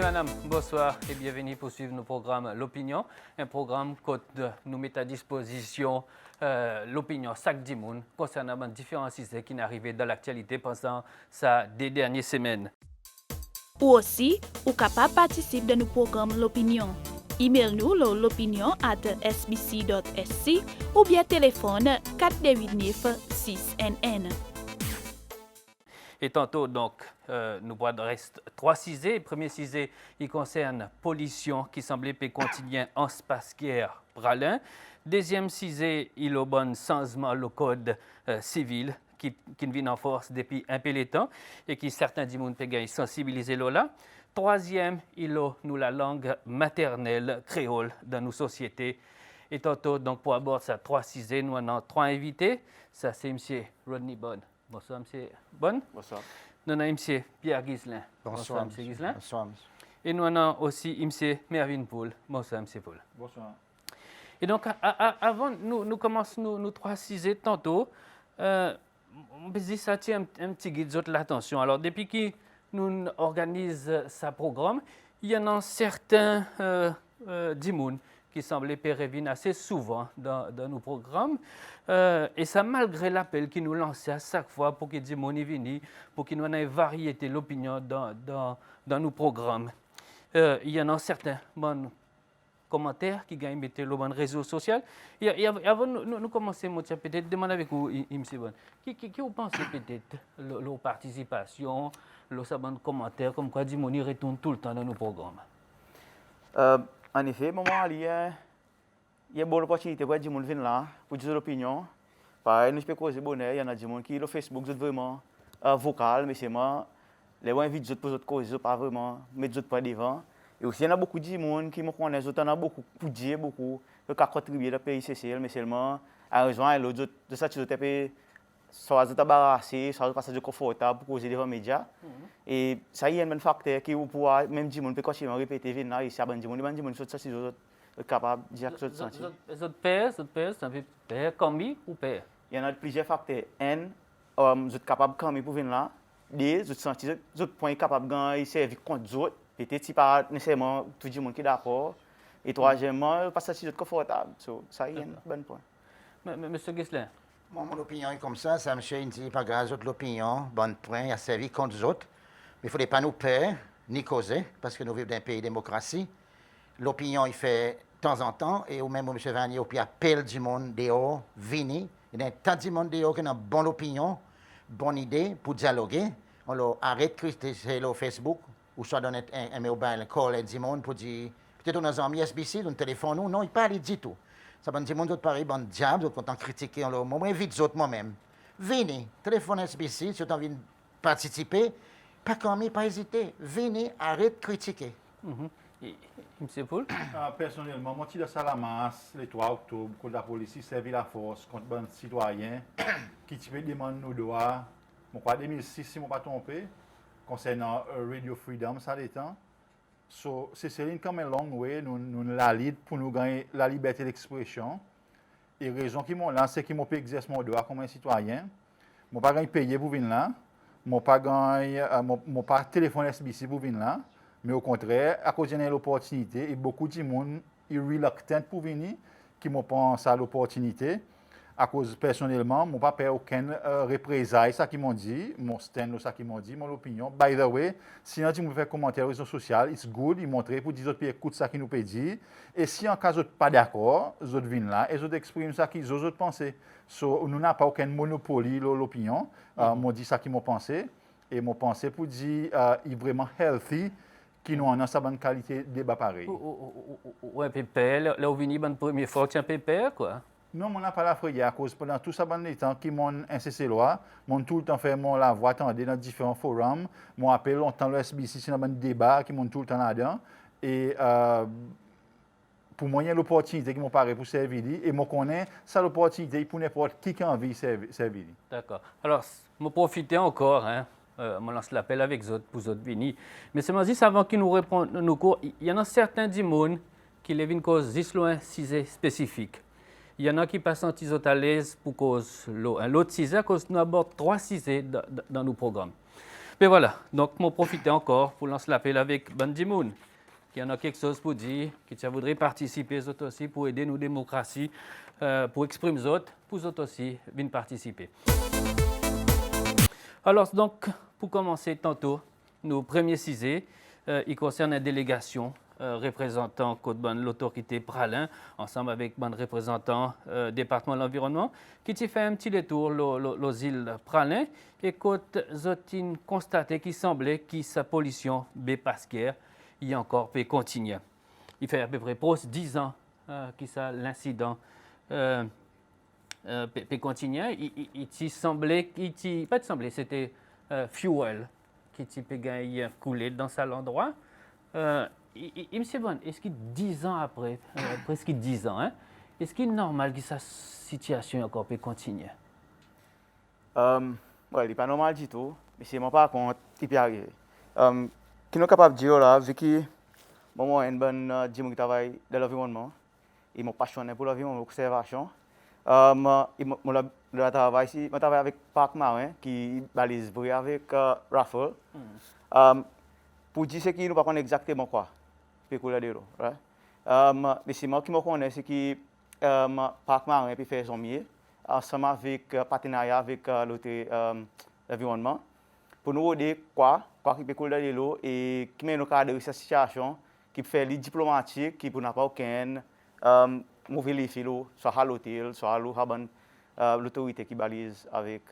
madame, bonsoir et bienvenue pour suivre nos programmes L'Opinion, un programme qui nous met à disposition l'opinion chaque dimanche concernant différents sujets qui sont arrivés dans l'actualité pendant ces dernières semaines. Ou aussi, ou capable participer dans nos programmes L'Opinion. Email-nous l'opinion@sbc.sc ou bien téléphone 489 6NN. Et tantôt, donc, nous reste 3 sujets. Le premier sujet, il concerne pollution qui semblait peut continuer en spasquière pralin. Deuxième sujet, il a bon changement le code civil qui vient en force depuis un peu de temps et qui certains du monde peuvent sensibiliser là. Troisième, il a nous la langue maternelle créole dans nos sociétés. Et tantôt, donc, pour aborder ces 3 sujets, nous avons 3 invités. Ça, c'est M. Rodney Bonne. Bonsoir, M. Bonne. Bonsoir. Nous avons M. Pierre Ghislain. Bonsoir, M. Ghislain. Bonsoir, monsieur. Et nous avons aussi M. Mervyn Poul. Bonsoir, M. Poul. Bonsoir. Et donc, avant, nous commençons nos 3 sujets tantôt. On peut dire ça tient un petit guide de l'attention. Alors, depuis que nous organisons ce programme, il y en a certains dimoun qui semblent revenir assez souvent dans nos programmes. Et ça, malgré l'appel qui nous lançait à chaque fois pour que les gens viennent, pour qu'il y ait une variété de l'opinion dans nos programmes. Il y en a certains bons commentaires qui gagnent mettre le bon réseau social. Et avant nous commencer, peut-être demander avec vous, M. Bon, qui vous pensez peut-être leur participation, leur bon commentaire, comme quoi les gens retournent tout le temps dans nos programmes? En effet, maman, il y a une bonne opportunité pour les gens venir là, pour dire l'opinion. Pareil, nous pouvons causer bonheur, il y en a des gens qui, le Facebook, c'est vraiment vocal, mais c'est moi, les gens invitent pour autres causes, pas vraiment, mettre d'autres pas devant. Et aussi, il y en a beaucoup de gens qui me connaissent, il y en a beaucoup pour dire, beaucoup, qui ont contribué à PICCL, mais seulement, à rejoindre l'autre, de ça, tu dois soit embarrassé, soit passer confortable pour causer devant les médias. Et ça y est un facteur qui vous pouvez même dire, on peut continuer à répéter, venir ici, à Bandimon, ça c'est capable de dire que ça senti. Les autres pères, c'est un peu père commis ou père? Il y en a plusieurs facteurs. Un, vous êtes capable de commis pour venir là. Deux, vous êtes senti, vous êtes point capable de servir contre les autres. Peut-être si pas nécessairement tout le monde qui est d'accord. Et troisièmement, parce que c'est confortable. Ça y est un bon point. Monsieur Ghislain? Mon opinion est comme ça, monsieur dit pas grave, l'opinion, bon point, il a servi contre les autres. Mais il ne faudrait pas nous perdre, ni causer, parce que nous vivons dans un pays de démocratie. L'opinion, il fait de temps en temps, et ou même M. Vanier, il appelle du monde dehors, vini. Il y a tant de monde dehors qui a une bonne opinion, bonne idée pour dialoguer. On leur arrête de critiquer le Facebook, ou soit donner un mobile call à du monde pour dire, peut-être on a un ami SBC, on téléphone, non, il parle du tout. Ça va dire, mon autre pareil, bon diable, d'autres content critiquer, on leur moi, invite autres moi-même. Venez, téléphone SBC, si vous avez envie de participer, pas comme pas hésiter. Venez, arrête de critiquer. M. Poul? Personnellement, moi, je suis à la masse le 3 octobre, quand la police servi la force contre les citoyens qui demandent nos droits. En 2006, si je ne me pas trompé, concernant Radio Freedom, ça l'étant. C'est quand même long way, nous la lead pour nous gagner la liberté d'expression. Et la raison qui m'ont là, c'est qu'ils m'ont pas exercer mon droit comme un citoyen. Je n'ai pas payé pour venir là. Je n'ai pas téléphoné SBC pour venir là. Mais au contraire, à cause de l'opportunité, et beaucoup de gens sont reluctant pour venir, qui me pensent à l'opportunité. À cause, personnellement, je n'ai pas peur aucune représailles, ça qu'ils m'ont dit, mon stand, ça qu'ils m'ont dit, mon opinion. By the way, si on me fait commentaire sur les réseaux sociaux, it's good, ils montrent pour dire qu'ils écoutent ça qu'ils nous dire. Et si en cas ils pas d'accord, ils viennent là et ils expriment ça qu'ils ont pensé. Nous n'avons pas aucun monopole l'opinion. Moi dit ça qu'ils m'ont pensé. Et mon pensée pour dire il est vraiment healthy, qui nous en a sa bonne qualité de débat pareil. Ou un pépère, là où venu la première fois que tu as un pépère, quoi? Non, on n'a pas la frayée à cause pendant tout ça, bon temps qui m'ont incessé là, m'ont tout le temps fait la voix attendue dans différents forums, m'ont appelé longtemps le SBC, c'est un débat qui m'ont tout le temps là-dedans. Et pour moi, il y a l'opportunité qui m'ont parlé pour servir, et moi connais ça l'opportunité pour n'importe qui a envie de servir. D'accord. Alors, je profiter encore, hein. Je lance l'appel avec les autres pour les autres venir. Mais c'est dit, avant qu'ils nous répondent, il y en a certains du monde qui les viennent cause un sujet spécifique. Il y en a qui passent en à l'aise pour cause l'autre sujet, à cause nous abordons 3 sujets dans nos programmes. Mais voilà, donc je profite encore pour lancer l'appel avec Ban Ki-moon, qui en a quelque chose pour dire, qui voudrait participer eux aussi pour aider nos démocraties, pour exprimer eux autres, pour eux aussi venir participer. Alors donc, pour commencer tantôt, nos premiers sujets, il concerne la délégation représentant l'autorité Pralin, ensemble avec le représentant département de l'environnement, qui fait un petit détour aux îles Pralin et côte zotin constaté qu'il semblait que sa pollution bépasquère y encore peut continuer. Il fait à peu près 10 ans que l'incident peut continuer. Il semblait, c'était fuel qui peut couler dans cet endroit. Il me semble, est-ce que 10 ans après, presque 10 ans, est-ce qu'il est normal que cette situation encore peut continuer? Il n'est pas normal du tout, mais c'est mon par contre qui peut arriver. Qui est capable de dire là, vu que moi, je suis un qui travaille dans l'environnement, et je suis passionné pour l'environnement, l'observation. Je travaille avec Parc Marin, qui balise avec Raffle. Pour dire ce qui nous pas connaît exactement quoi peut couler de l'eau, mais c'est moi qui me connais, c'est que Parc Marin peut faire son mieux ensemble avec partenariat avec l'environnement pour nous aider quoi qui peut couler de l'eau et qui met nous cadre de cette situation qui fait les diplomatiques qui pour n'a pas aucun mauvais effet soit à l'hôtel soit à l'autorité qui balise avec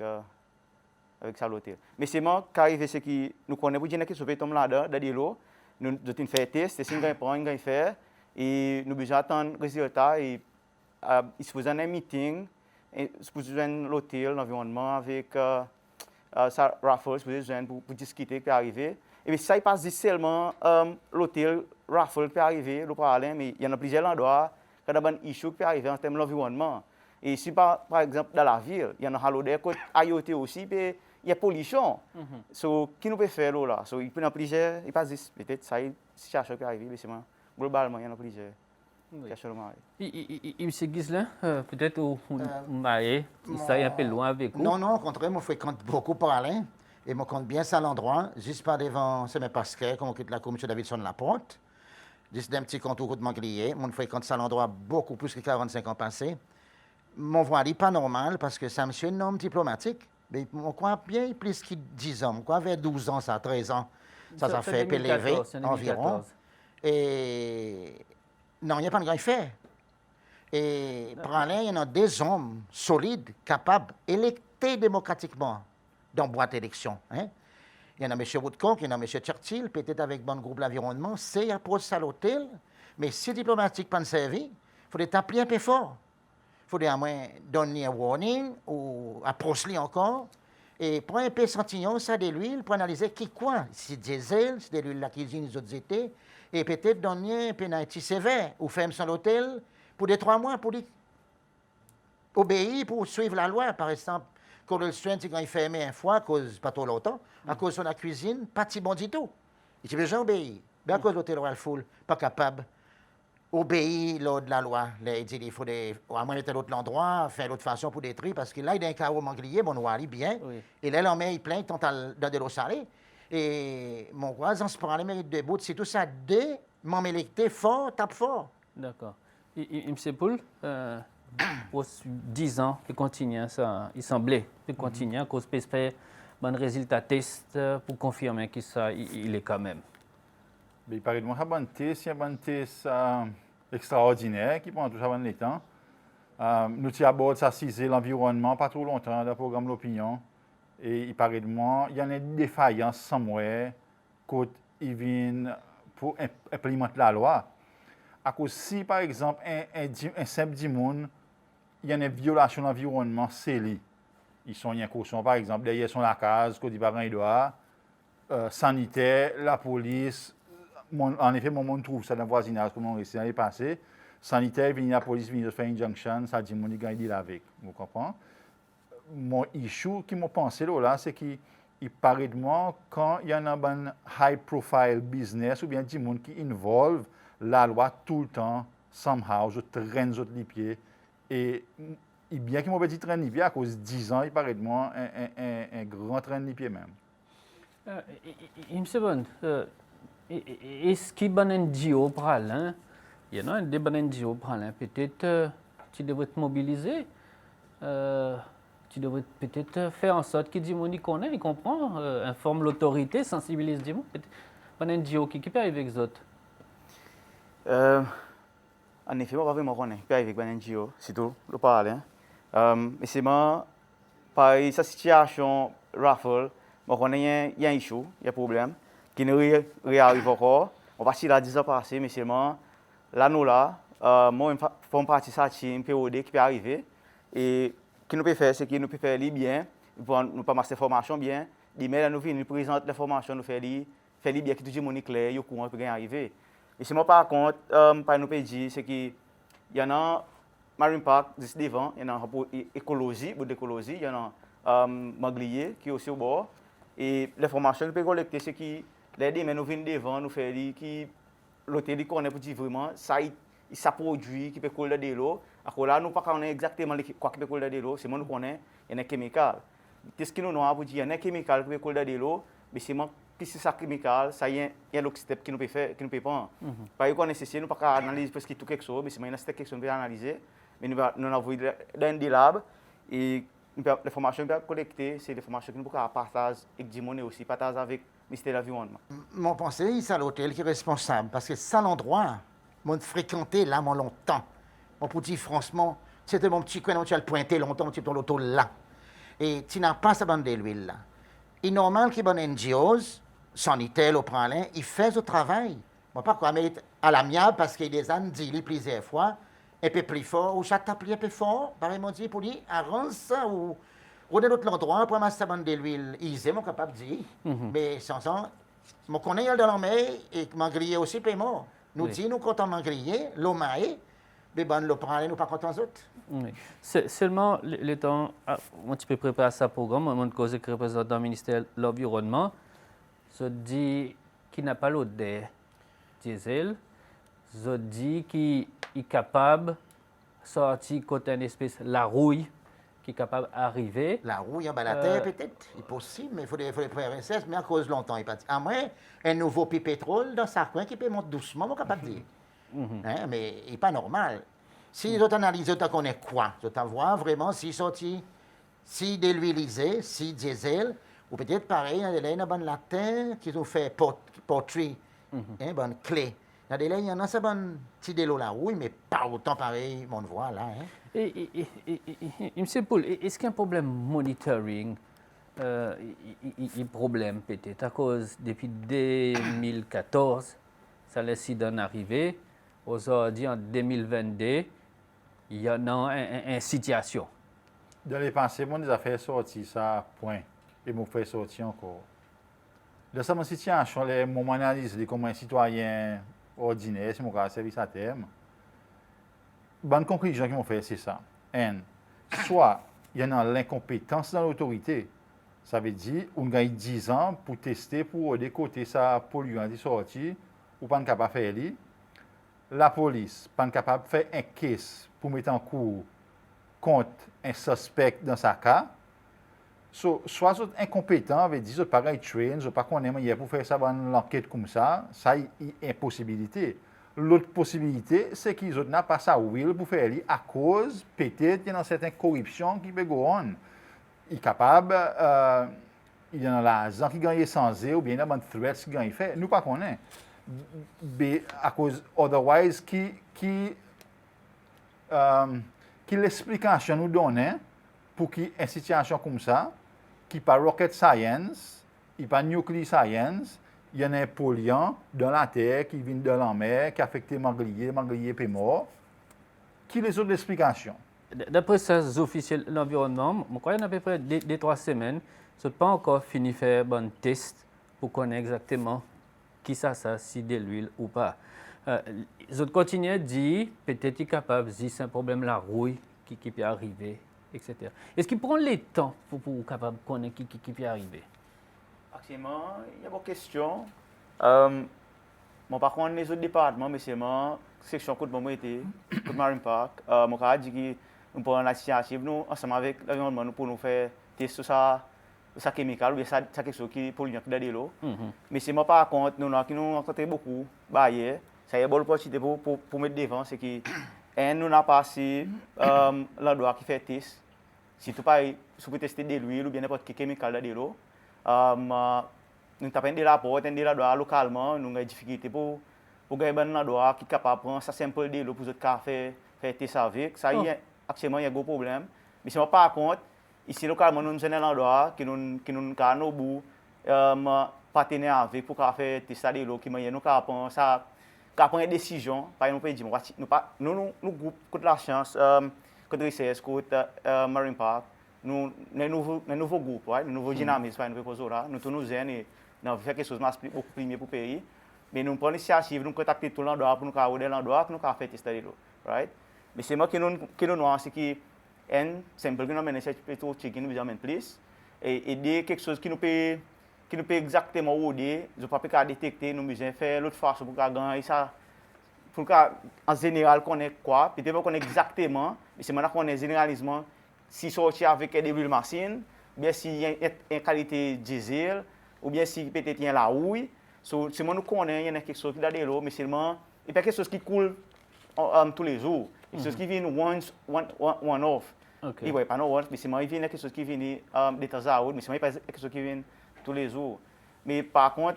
ça l'hôtel. Mais c'est moi qui arrive ce qui nous connaît pour dire que ce peut tomber là dans l'eau, nous devons faire test, c'est ce qu'on va faire et nous besoin attendre résultat et il se pose un meeting, il se pose l'hôtel, l'environnement avec ça Raffles pour discuter qui est arrivé. Et puis ça il passe seulement l'hôtel Raffles peut arriver, le parallèle, mais il y en a plusieurs endroits quand il y a un issue qui peut arriver en termes de l'environnement. Et si par exemple dans la ville, il y en a un côté IoT aussi, puis il y a pollution. So, qui nous peut faire là? So, il peut y en plusieurs, il passe peut-être ça, si situation qui arrive, mais globalement, il y en a plusieurs. Il se guise là, peut-être où ça est un peu loin avec vous. Non, au contraire, moi, je fréquente beaucoup Pralin et je compte bien ça à l'endroit, juste par devant, c'est mes pasquets, comme on quitte la cour, M. Davidson Laporte, juste d'un petit contour de Manglier. Moi, je fréquente ça à l'endroit beaucoup plus que 45 ans passés. Mon voix n'est pas normal parce que ça, monsieur, un homme diplomatique. Mais on croit bien plus que 10 ans. On croit vers 12 ans, ça, 13 ans. Ça fait élevé environ. Et non, il n'y a pas de grand fait. Et Pralin, il y en a des hommes solides, capables, électés démocratiquement dans boîte d'élection. Hein? Il y en a M. Woodcock, il y en a M. Churchill, peut-être avec bon groupe l'environnement, c'est approche ça à l'hôtel. Mais si diplomatique pas servi, il faut t'appeler un peu fort. Il faudrait à moins donner un warning ou approcher encore et prendre un peu d'échantillon, ça de l'huile, pour analyser qui quoi. Si c'est diesel, si c'est de l'huile la cuisine, les autres étés, et peut-être donner un pénalité sévère ou faire sur l'hôtel pour 3 mois pour obéir, pour suivre la loi. Par exemple, quand le soin, quand il ferme une fois, à cause, pas trop longtemps, à cause de la cuisine, pas si bon du tout. Il a besoin d'obéir. Mais à cause de l'hôtel Royal Full, pas capable obéir de la loi. Il dit qu'il faut à moins d'être à l'autre endroit, faire l'autre façon pour détruire, parce que là, il y a un carreau manglier, bon, on aller bien. Oui. Et là, l'homme, il plaint, il dans de l'eau salée. Et mon voisin se prend les mérites de bout, c'est tout ça, deux, m'en électé fort, tape fort. D'accord. M. Poul, pour 10 ans, il continue, ça, il semblait, il continue, à cause de faire un résultat test pour confirmer que ça, il est quand même. Il paraît que c'est un test extraordinaire qui prend tout ça le temps. Nous abordons ça, c'est l'environnement, pas trop longtemps dans le programme L'Opinion. Et il paraît de moi, il y a une défaillance somewhere quand il vient pour implémenter la loi. À cause si, par exemple, un simple dimon, il y a une violation de l'environnement, c'est lui. Ils sont en caution, par exemple, derrière son la case, quand il va doit, sanitaire, la police. En effet, mon monde trouve ça dans le voisinage, comme on réussit l'année passée. Sanitaire, la police vient de faire une injonction, ça dit, mon gars, il est avec. Vous comprenez? Mon issue qui m'a pensé là, c'est qu'il paraît de moi, quand il y a un high profile business ou bien des gens qui involvent la loi tout le temps, somehow, je traîne les pieds. Et bien qu'il m'a dit traîne les pieds, à cause de 10 ans, il paraît de moi un grand traîne les pieds même. Monsieur Bond, est-ce qu'il y a un NGO pralin? Il y en a des NGO pralin. Peut-être tu devrais te mobiliser. Tu devrais peut-être faire en sorte que Dimoni connaît, il comprend, informe l'autorité, sensibilise Dimoni. Un NGO qui peut arriver avec les autres. En effet, moi, vraiment, on est avec un NGO, c'est tout, le parler. Mais c'est moi, par sa situation, Raffle, moi, on il y a un issue, il y a un problème, qui ne réarrive encore. On va s'y la 10 ans passé, mais c'est moi, là, nous, là, moi, je fais partie de cette team POD qui peut arriver. Et ce que nous pouvons faire, c'est que nous pouvons faire les bien, nous pouvons passer formation bien, l'email, nous venons, nous présentons les formations, nous faisons les bien, qui tout le monde est clair, il y a courant qui peut arriver. Et c'est moi, par contre, par nous peut dire, c'est qu'il y en a Marine Park, juste devant, il y en a pour écologie, pour l'écologie, il y en a Maglier qui est aussi au bord. Et les formations que nous pouvons collecter, c'est que les demain nous venons devant, nous faisons qui l'hôtel connaît pour dire vraiment, ça produit, qui peut coller de l'eau. Alors là, nous ne connaissons pas exactement quoi qui peut coller de l'eau, c'est moi nous connaissons, il y a des chimicals. Qu'est-ce que nous avons pour dire, il y a des chimicals qui peuvent coller de l'eau, mais c'est moi qui c'est ça chimical, ça y a l'autre step qui nous peut faire, qui nous peut pas. Par exemple, nécessaire, nous pas analyser parce que tout quelque chose, mais c'est une step question que nous analyser, mais nous avons dans des labs et les formations que nous collectées, c'est des formations que nous pouvons partager avec Dimoni aussi, partager avec le ministère de l'Environnement. Mon pensée, c'est l'hôtel qui est responsable, parce que c'est l'endroit, moi, fréquenté là, mon longtemps. On peut dire franchement, c'était mon petit coin où tu as pointé longtemps, tu es dans l'auto là. Et tu n'as pas sa bande d'huile là. Il est normal qu'il y ait des NGOs, sanitaires au pralin, ils font le travail. Moi, pas quoi mettre à l'amiable parce qu'il y a des années, dit plusieurs fois, un peu plus fort, ou chaque tape un peu fort, pareil, mon dit, pour dire, arrange ça, ou de l'autre endroit, pour masser sa bande d'huile, ils sont capables de dire. Mais sans ça, je connais dans la mer et m'en grillé aussi, puis mort. Nous disons, nous, quand on m'en grillé, l'eau maïe, mais bon, le pralin, nous pas contents autres. Oui. Seulement, le temps, un petit peu préparer ce programme, mon cause qui représente le ministère de l'Environnement, je dis qu'il n'a pas l'eau de diesel, je dis qu'il est capable de sortir côté une espèce la rouille qui est capable d'arriver. La rouille en bas la terre, peut-être, c'est possible, mais il faut les préparer, mais à cause longtemps, il pas. À moins, un nouveau pipe pétrole dans sa coin qui peut monter doucement, on est capable de dire. Hein, mais il n'est pas normal. Si les autres analysent, ils connaissent quoi? Ils voir vraiment si sorti, si de l'huilisé, si diesel, ou peut-être pareil, il y a une la terre qui ont fait portrait, bonne clé. Il y en a ça bonne petit délo la rouille, mais pas autant pareil, mon voit là. Hein. M. Poul, est-ce qu'il y a un problème monitoring? Il problème peut-être à cause depuis 2014, ça laisse d'en arriver. Aujourd'hui, en 2022, il y en a une situation. Dans les pensées, mon affaires sorties, ça, point. Et mon fait sortir encore. Dans cette situation, les moments analysés comme un citoyen ordinaire, si mon cas service à terme, bonne conclusion qu'ils m'ont fait, c'est ça. Soit il y en a l'incompétence dans l'autorité. Ça veut dire qu'on gagne 10 ans pour tester, pour décoter sa polluant qui sorti, ou pas capable de faire. La police pas capable de faire un case pour mettre en cours contre un suspect dans sa cas. Soit incompétent, veut dire pas de train, pas qu'on aime pour faire ça l'enquête comme ça, ça est une impossibilité. L'autre possibilité, c'est qu'ils n'ont pas ça will pour faire à cause peut-être qu'il y a certaines corruptions qui peuvent go on. Il est capable, il y en a l'argent qui gagne sans eux, ou bien il y a des threats qui gagne fait. Nous pas qu'on est. À cause otherwise qui l'explication nous donne pour qu'une situation comme ça qui pas rocket science, il pas nuclear science, il y en a un polluant dans la terre qui vient de la mer qui affecte manglier est mort. Qui les autres explications? D'après ces officiels de l'environnement, je crois qu'il y a à peu près 2-3 semaines, je n'ai pas encore fini de faire un test pour connaître exactement qui ça, si de l'huile ou pas. Je continue à dire, peut-être qu'il est capable de dire c'est un problème la rouille qui peut arriver, etc. Est-ce qu'il prend le temps pour capable de connaître qui peut arriver? Actuellement, il y a beaucoup de questions. Par contre, les autres départements, mais c'est ma section de moment été, de Marine Park, je dit que nous prenons l'initiative, nous, ensemble avec l'environnement, nous pour nous faire tester ça ça chimical ou bien ça quelque chose qui polluant qui dans de l'eau. Mais c'est moi par contre nous rencontré beaucoup barrières, ça y est bonne opportunité pour mettre devant c'est que nous n'a passé l'endroit qui fait test. Si tu pas si vous tester de l'huile ou bien n'importe quel chimical dans de l'eau, nous tapons des rapports, des endroits localement, nous avons des difficultés pour gagner un endroit qui est capable de prendre ça simple de l'eau pour autres café faire test avec. Ça y est actuellement il y a un gros problème. Mais c'est moi par contre ici localement nous avons un endroit qui nous avons bout partenaire avec pour faire tester de l'eau qui nous capable ça prendre une décision par exemple nous groupe contre la chance contre recherche contre Marine Park nous nouveau groupe right nouveau dynamisme par exemple là nous nous zen et nous faire quelque chose beaucoup premier pour pays mais nous prenons l'initiative nous contacter tout l'endroit pour nous avoir l'endroit pour nous faire tester de l'eau right mais c'est moi qui nous c'est qui un simple que nous mener cette plutôt chicken nous amène plus et aider quelque chose qui nous peut exactement aider je pas pas détecter nous besoin faire l'autre façon pour gagner ça pour en général connaître quoi peut-être pas connaître exactement mais c'est maintenant qu'on est généralisement si sortir avec des huiles machines bien si y a une qualité diesel ou bien si peut-être y a la houille c'est moi nous connaît il y a quelque chose qui dans de l'eau mais seulement il pas quelque chose qui coule tous les jours quelque chose qui vient one off Okay. Il va pas non mais c'est moi il vient quelque chose qui vient de temps à autre mais c'est moi pas quelque chose qui vient tous les jours mais par contre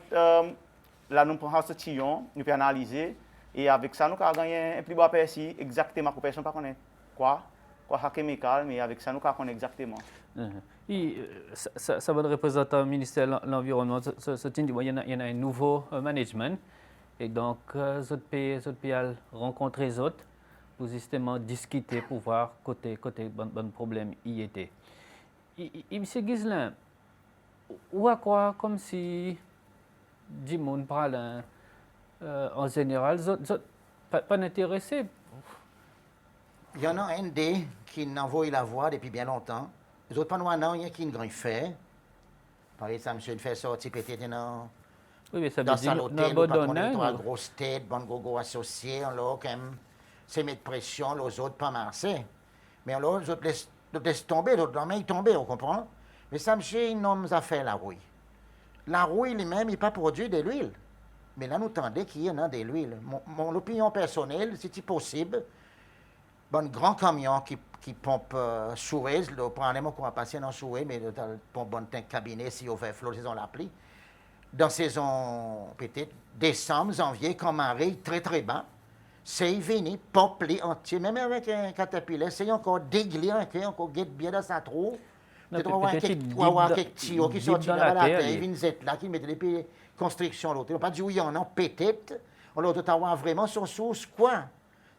là nous prenons ce tillon nous peut analyser et avec ça nous avons gagné un plus bas perçu exactement pour personne pas connaître quoi chimical mais avec ça nous connaît exactement. Et ça va représenter le ministère de l'Environnement. Il y en a un nouveau management. Et donc, les autres pays rencontrent les autres pour justement discuter, pour voir côté bon problème y était. Et M. Ghislain, ou à quoi, comme si du monde parle en général, pas intéressé. Il y en a un des qui n'envoie la voix depuis bien longtemps. Les autres, pas non, il y a qui ne fait. Par exemple, monsieur, il fait sortir peut-être dans sa hôtel, ou pas connaître une grosse tête, bon gogo associé, on l'a quand même, c'est mettre pression, les autres pas marcher. Mais alors, les autres laissent tomber, les autres, ils tombent, on comprend. Mais ça, monsieur, il nous a fait la rouille. La rouille lui-même, il n'a pas produit de l'huile. Mais là, nous tendons qu'il y en a de l'huile. Mon opinion personnelle, si c'est possible, bon grand camion qui pompe Suez, le probablement qu'on va passer dans Suez, mais le pompe bon tank cabinet si on fait flot saison la pluie. Dans saison peut-être décembre, janvier, quand marée très très bas, c'est venu pompe les entiers, même avec un caterpillar, c'est encore déglé, encore guette bien dans sa trou. Peut-être on va avoir quelques tuyaux qui sortent dans la terre, il vient Z là qui met des constructions l'autre. On ne va pas dire oui, non, peut-être. On doit avoir vraiment son source quoi.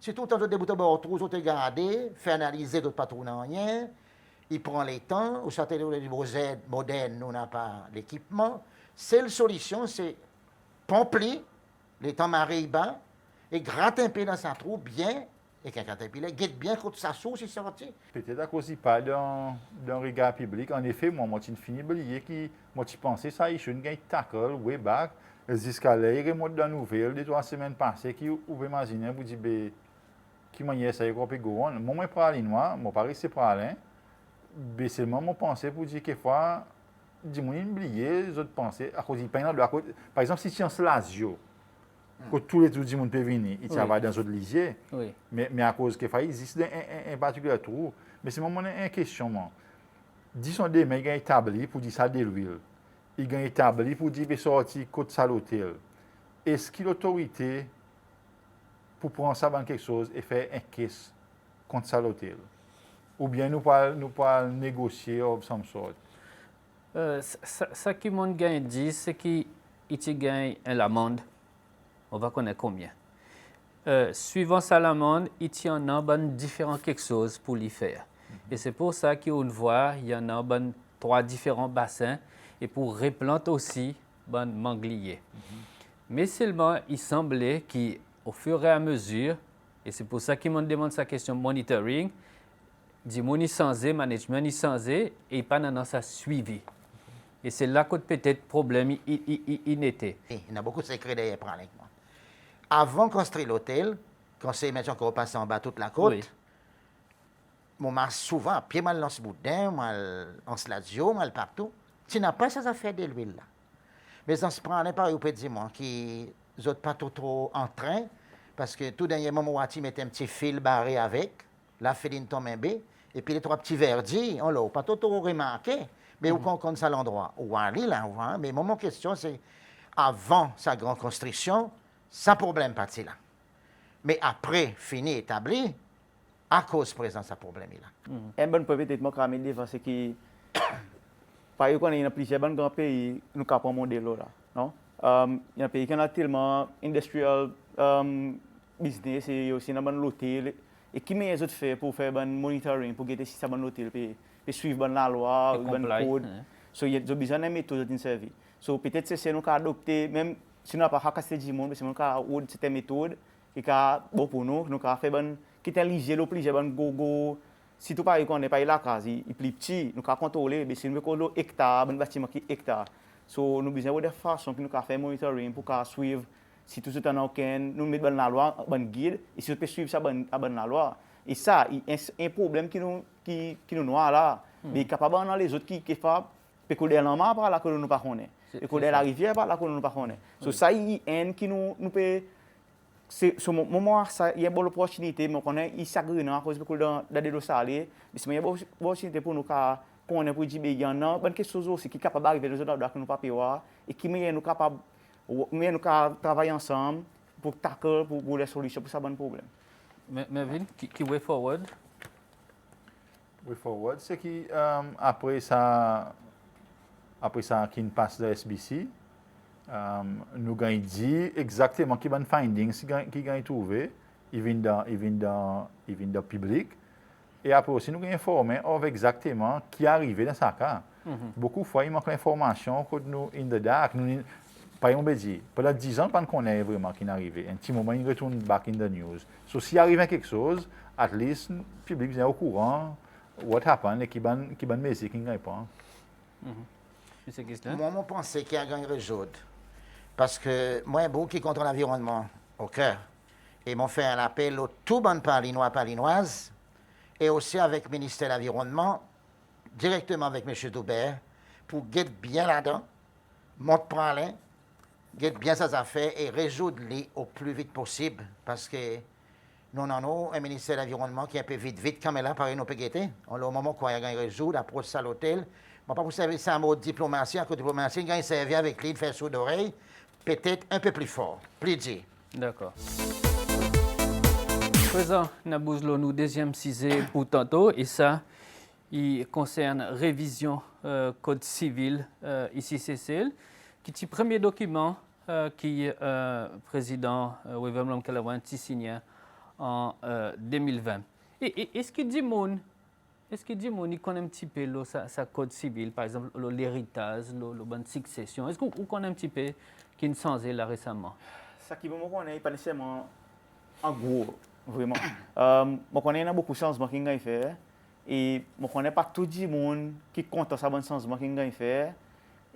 Si tout le temps, des boutons de bord, tout est gardé, fait analyser d'autres patrons rien, il prend les temps, au château de Z moderne, nous n'avons pas l'équipement. Seule solution, c'est pomper les temps marée bas et gratter un peu dans sa trou bien, et qu'un caterpillar guette bien quand sa source est sortie. Peut-être à cause pas d'un regard public. En effet, moi, je fini oublier que moi, je pensais ça, je suis un tackle, way back, jusqu'à là, il remonte dans la nouvelle, 2-3 semaines passées, qui vous pouvez imaginer, vous dites, qui m'a ça y est coupé goron moi pas aller noir moi pas rester pour aller mais seulement mon pensée pour dire quelquefois dis moi oublier les autres pensées à cause par exemple si tu es en Lazio que tous les autres monde peut venir il travaille dans autres lisier mais à cause que il existe un particulier trou mais c'est moment une question moi disons des mais il établi pour dire ça de l'huile il gagne établi pour dire sortir côte ça l'hôtel est-ce que l'autorité pour prendre ça dans quelque chose et faire un caisse contre ça l'hôtel. Ou bien nous pas négocier ou some sort. Ça qui mon gagne dit, c'est qu'il gagne l'amende. On va connaître combien. Suivant ça l'amende, il y en a différents quelque chose pour l'y faire. Et c'est pour ça qu'on voit, il y en a 3 différents bassins et pour replanter aussi manglier. Mais seulement, il semblait qu'au fur et à mesure, et c'est pour ça qu'il me demande sa question monitoring, du management est changé et pas dans sa suivi. Et c'est là que peut-être problème il était. Il y a beaucoup de secrets derrière avec moi. Avant de construire l'hôtel, quand c'est maintenant qu'on passe en bas toute la côte, moi souvent, pied mal dans ce boudin, mal en Lazio, mal partout. Tu n'as pas ces affaires de l'huile là. Mais dans ce point-là, par exemple, dire moi qui sont pas trop en train, parce que tout dernier moment, tu mets un petit fil barré avec, la féline tombe et puis les 3 petits verdis, on l'a pas trop remarqué, mais où qu'on ça l'endroit. Ou aller là, mais mon question, c'est avant sa grande construction, sans problème parti là. Mais après, fini, établi, à cause présent, ce problème là. Un bon point peut-être moi quand même c'est que par exemple, il y a plusieurs grands pays nous capons modèle là, non? Il y a un pays qui a tellement industrial business et aussi dans l'hôtel et qui met les autres fait pour faire un monitoring pour guetter si ça bon hôtel pour suivre la loi, le code. So il y a besoin de méthodes de service. So peut-être c'est nous adopter même si nous n'a pas casser du monde, mais nous ca cette méthode qui ca bon pour nous ca faire ban qui est léger le plus ban go si tout pas qu'on n'est pas la case il plus petit nous ca contrôler mais si nous veut hectare ban bâtiment qui hectare. So nous besoin de façon que nous ca faire monitoring pour ca suivre si tout est en aucun nous mettre ban la loi ban guide et si on peut suivre ça ban la loi et ça un problème qui nous noie là mais capable dans les autres qui capable peut couler dans mar par là que nous pas connaît et couler la rivière par là que nous pas connaît. So ça il un qui nous peut c'est ce moment ça il y a bonne opportunité mais on connaît il s'agrine à cause de dans des dossiers mais il y a bonne opportunité pour nous ca connaît pour dire il y en a bonne quelque chose aussi qui capable d'arriver les autres que nous pas payer et qui met nous capable mais nous travailler ensemble pour tackle pour les solutions pour ça bon problème. Mervyn, qui way forward? Way forward, c'est que après ça qui passe de SBC, nous avons dit exactement qui sont les findings qui ont trouvé, ils viennent dans le public. Et après aussi, nous avons informé exactement qui est arrivé dans ce cas. Beaucoup de fois, il manque l'information que nous, in the dark, nous, par exemple, pendant 10 ans, on ne connaît vraiment qui est arrivé. Un petit moment, il retourne back in the news. So, s'il arrive quelque chose, at least, le public est au courant what happened et qui est message qui répond. Moi, je pense qu'il y a un résoudre. Parce que moi, un qui contre l'environnement au cœur. Et m'ont fait un appel aux tout bonnes palinoises et aussi avec le ministère de l'Environnement, directement avec M. Doubert, pour guetter bien là-dedans, monter parler, guetter bien ses affaires et résoudre-les au plus vite possible. Parce que nous avons un ministère de l'Environnement qui est un peu vite, comme là, pareil, nous peut guetter. Au moment où il y a un résoudre, approche ça à l'hôtel. Je ne vais pas vous servir ça en mode diplomatie, que diplomatie, il y a un servi avec lui, de faire sous d'oreille, peut-être un peu plus fort, plus dit. D'accord. Présent, Nabouzlo, nous deuxième sujet pour tantôt, et ça, il concerne révision code civil ici CCL, qui est le premier document qui président William Calawan signé en 2020. Et est-ce qu'il dit mon il connaît un petit peu sa code civil, par exemple l'héritage, la bonne succession. Est-ce qu'on connaît un petit peu qui ne changé là récemment? Ça qui me connaît pas nécessairement en gros vraiment. Je connais beaucoup de changements qui ont fait et je connais pas tout le monde qui compte ça bon changement qui ont fait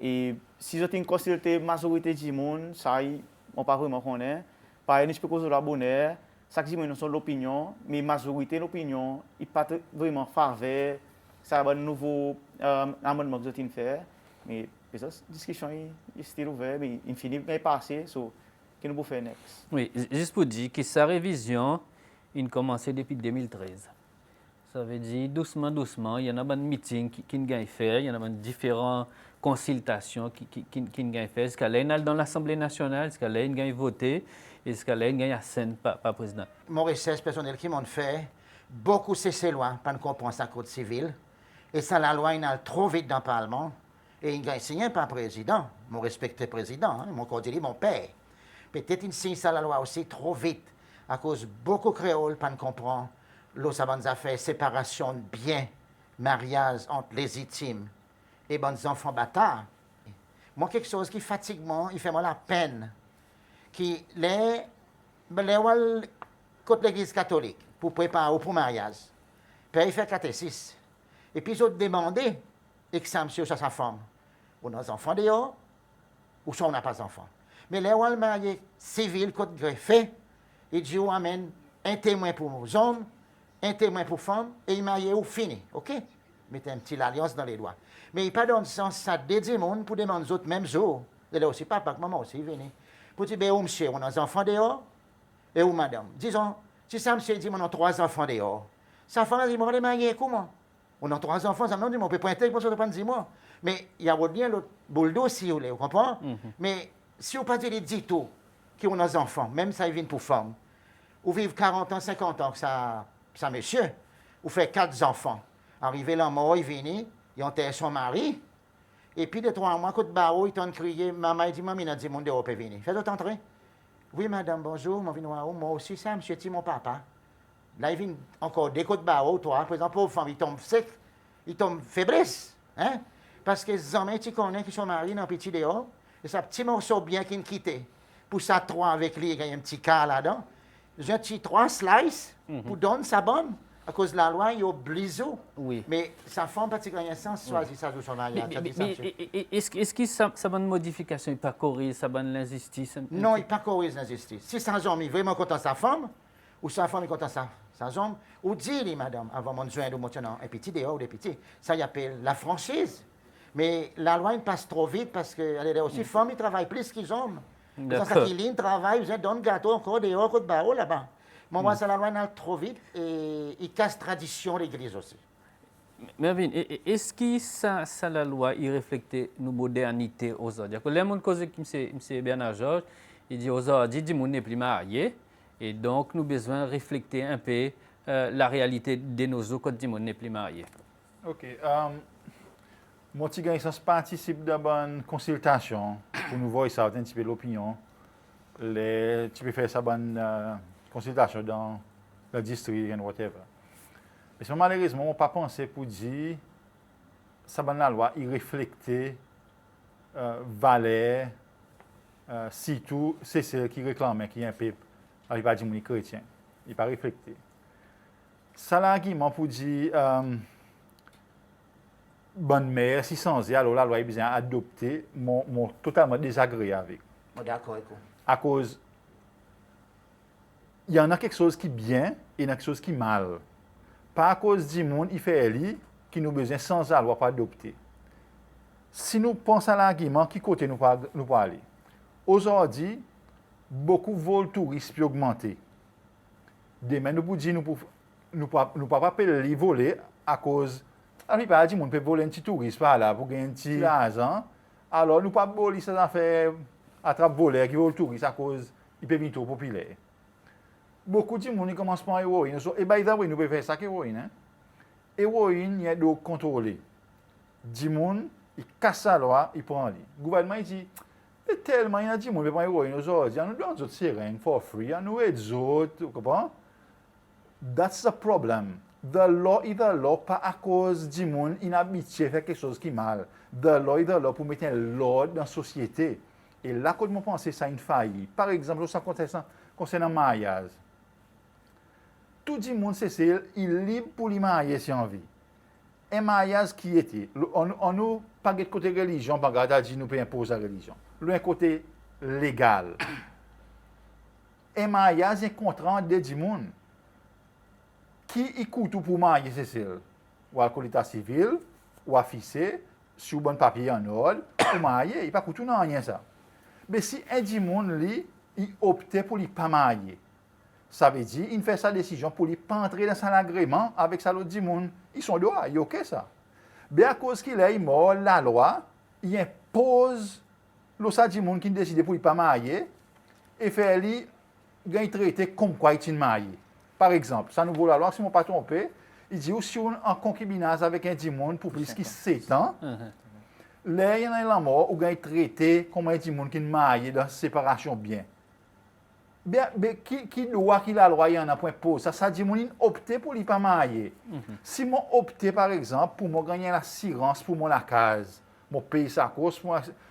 et si je t'ai consulté la majorité du monde ça on pas vraiment connaît. Par exemple, je peux causer la bonne ça qui nous sont l'opinion mais la majorité de l'opinion il pas vraiment faveur ça un nouveau amendement que je t'ai fait mais la discussion est still ouverte mais infini mais passé so que nous pouvons faire next. Oui, juste pour dire que sa révision il a commencé depuis 2013. Ça veut dire doucement, il y en a des meetings qui ont fait, il y en a différentes consultations qui ont fait. Est-ce qu'elle est dans l'Assemblée nationale, est-ce qu'elle a voté, est-ce qu'elle a assent par le président? Mon recherche personnelle qui m'ont fait, beaucoup c'est loin pour ne comprendre sa code civil. Et ça, la loi, il a trop vite dans le Parlement. Et il a signé par le président. Mon respecté président, mon code mon père. Peut-être qu'il signe ça la loi aussi trop vite. À cause beaucoup de créoles pour ne comprendre les bonnes affaires, séparation de biens, mariage entre légitimes et bonnes enfants bâtards. Moi, quelque chose qui fatigue moi, il fait moi la peine. Qui les contre l'église catholique pour préparer pour mariage. Puis il fait catéchisme. Et puis ils ont demandé exemption sur sa femme. On a des enfants dehors, ou soit on n'a pas d'enfants. Mais les gens mariés civils, contre greffé, ils disent amène un témoin pour les hommes, un témoin pour les femmes, et ils marient ou fini. OK? mettre une petite alliance dans les doigts. Mais il pas dans le sens, ça dédie monde pour demander aux autres, même jour. Et là aussi, papa, maman aussi, venez. Pour dire, ben, où monsieur, on a des enfants dehors? Et où madame? Disons, si ça, monsieur dit, on a 3 enfants dehors. Sa femme dit, on va les marier, comment? On a 3 enfants, ça me dit, on peut pointer, pour ça, on peut pas dire moi. Mais il y a bien l'autre boulot si vous voulez, vous comprenez? Mais si vous pas dit les dito qui ont des enfants, même ça, ils viennent pour femmes, ou vivent 40 ans, 50 ans, ça monsieur, ou fait 4 enfants. Arrivé là, mort, il vient, il enterre son mari, et puis, de 3 mois, coup de barreau, il t'a crié, maman, il dit, maman, il a dit, mon Dieu, peut venir. Faites-le entrer. Oui, madame, bonjour, moi aussi, ça, monsieur, c'est mon papa. Là, il vient encore des coups de barreau, toi, par exemple, pauvre femme, il tombe sec, il tombe faiblesse, hein? Parce que les hommes, tu connais qui sont mariés dans un petit dehors, et ça petit morceau bien qu'il quitté. Pour ça, 3 avec lui, il y a un petit cas là-dedans. J'ai un petit 3 slices pour donner sa bonne. À cause de la loi, il y a obligé. Oui. Mais sa femme, particulièrement, sans choisir ça de son mariage. Est-ce que ça bonne modification, il pas corrige, ça bonne l'injustice? Non, il n'est pas corrige l'injustice. Si sa homme est vraiment content de sa femme, ou sa femme est content de sa homme, ou dit, madame, avant mon joint de maintenant, un petit dehors ou des petits, ça y appelle la franchise. Mais la loi, il passe trop vite parce que elle est aussi femmes, ils travaillent plus qu'ils hommes. Quand ça qui ligne, travaille, ils donnent gâteau encore dehors, coup de barreau là-bas. Moi, ça la loi elle trop vite et il casse tradition l'église aussi. Mervyn, est-ce que ça la loi, il reflète nos modernités aujourd'hui? Les gens qui M. Bernard Georges, il dit aujourd'hui, le monde n'est plus marié et donc nous avons besoin de refléter un peu la réalité de nos jours quand le monde n'est plus marié. OK. Moi, je participe dans une consultation pour nous voir ça, un petit peu l'opinion. Tu peux faire ça bonne consultation dans le district ou whatever. Mais malheureusement, on n'a pas pensé pour dire ça la loi, il reflète valeur, surtout c'est ce qui réclame, qui est un peu, il va dire chrétien. Il n'est pas reflété. Ça l'argument pour dire bonne mère, si sans elle, alors la loi est besoin d'adopter, mon totalement désagréé avec. D'accord, écoute. À cause, il y en a quelque chose qui est bien et il y en a quelque chose qui est mal. Pas à cause du monde, il fait elle qui nous besoin sans la loi pas adopter. Si nous pensons à l'argument, qui côté nous pas aller? Aujourd'hui, beaucoup de vols touristes ont augmenté. Demain, nous pouvons dire nous pas appeler les voler à cause. Alors, il pas dit, on peut voler un petit touriste par là pour gagner un petit argent. Alors, nous ne pouvons pas voler ces affaires attrape voler qui vole touriste à cause il peut venir trop populaire. Beaucoup de gens commencent par héroïne. Et by the way, nous pouvons faire ça avec héroïne. Hein? Héroïne, il y a de contrôler. Les gens, ils cassent la loi, ils prennent. Le gouvernement il dit, tellement il y a des gens qui peuvent prendre héroïne aujourd'hui. Nous donnons des autres sirènes for free. Nous aidons des autres. Vous comprenez? That's the problem. The law is the law pas à cause du monde inhabitué à faire quelque chose qui est mal. The law is the law pour mettre l'ordre dans la société. Et là, quand je pense que ça a une faille. Par exemple, ça concerne le mariage. Tout le monde sait qu'il est libre pour le marier si on veut. Un mariage qui était, on n'a pas de côté religion, pas de nous peut imposer la religion. Le côté légal. Un mariage est un contrat de du monde. Qui écoute pour marier Cécile? Ou à l'état civil, ou à fixer, sur bon papier en ordre, ou marier, il n'y a pas de rien ça. Mais si un du monde, il opte pour ne pas marier, ça veut dire qu'il fait sa décision pour ne pas entrer dans son agrément avec sa l'autre du monde. Ils sont droits, il est OK ça. Mais à cause qu'il est mort, la loi, il impose l'autre du monde qui décide pour ne pas marier et fait lui un traité comme quoi il est marié. Par exemple, ça nous vaut la loi, si on ne pas trompé, il dit si on est en concubinage avec un monde pour plus de 7 ans, là, il y a la mort ou un traité comme un monde qui est marié dans séparation bien. Mais qui doit, qui la loi, il y en a point pose. Ça dit qu'on opte pour ne pas marier. Si moi opte, par exemple, pour moi gagner l'assurance pour mon case, mon pays sa cause,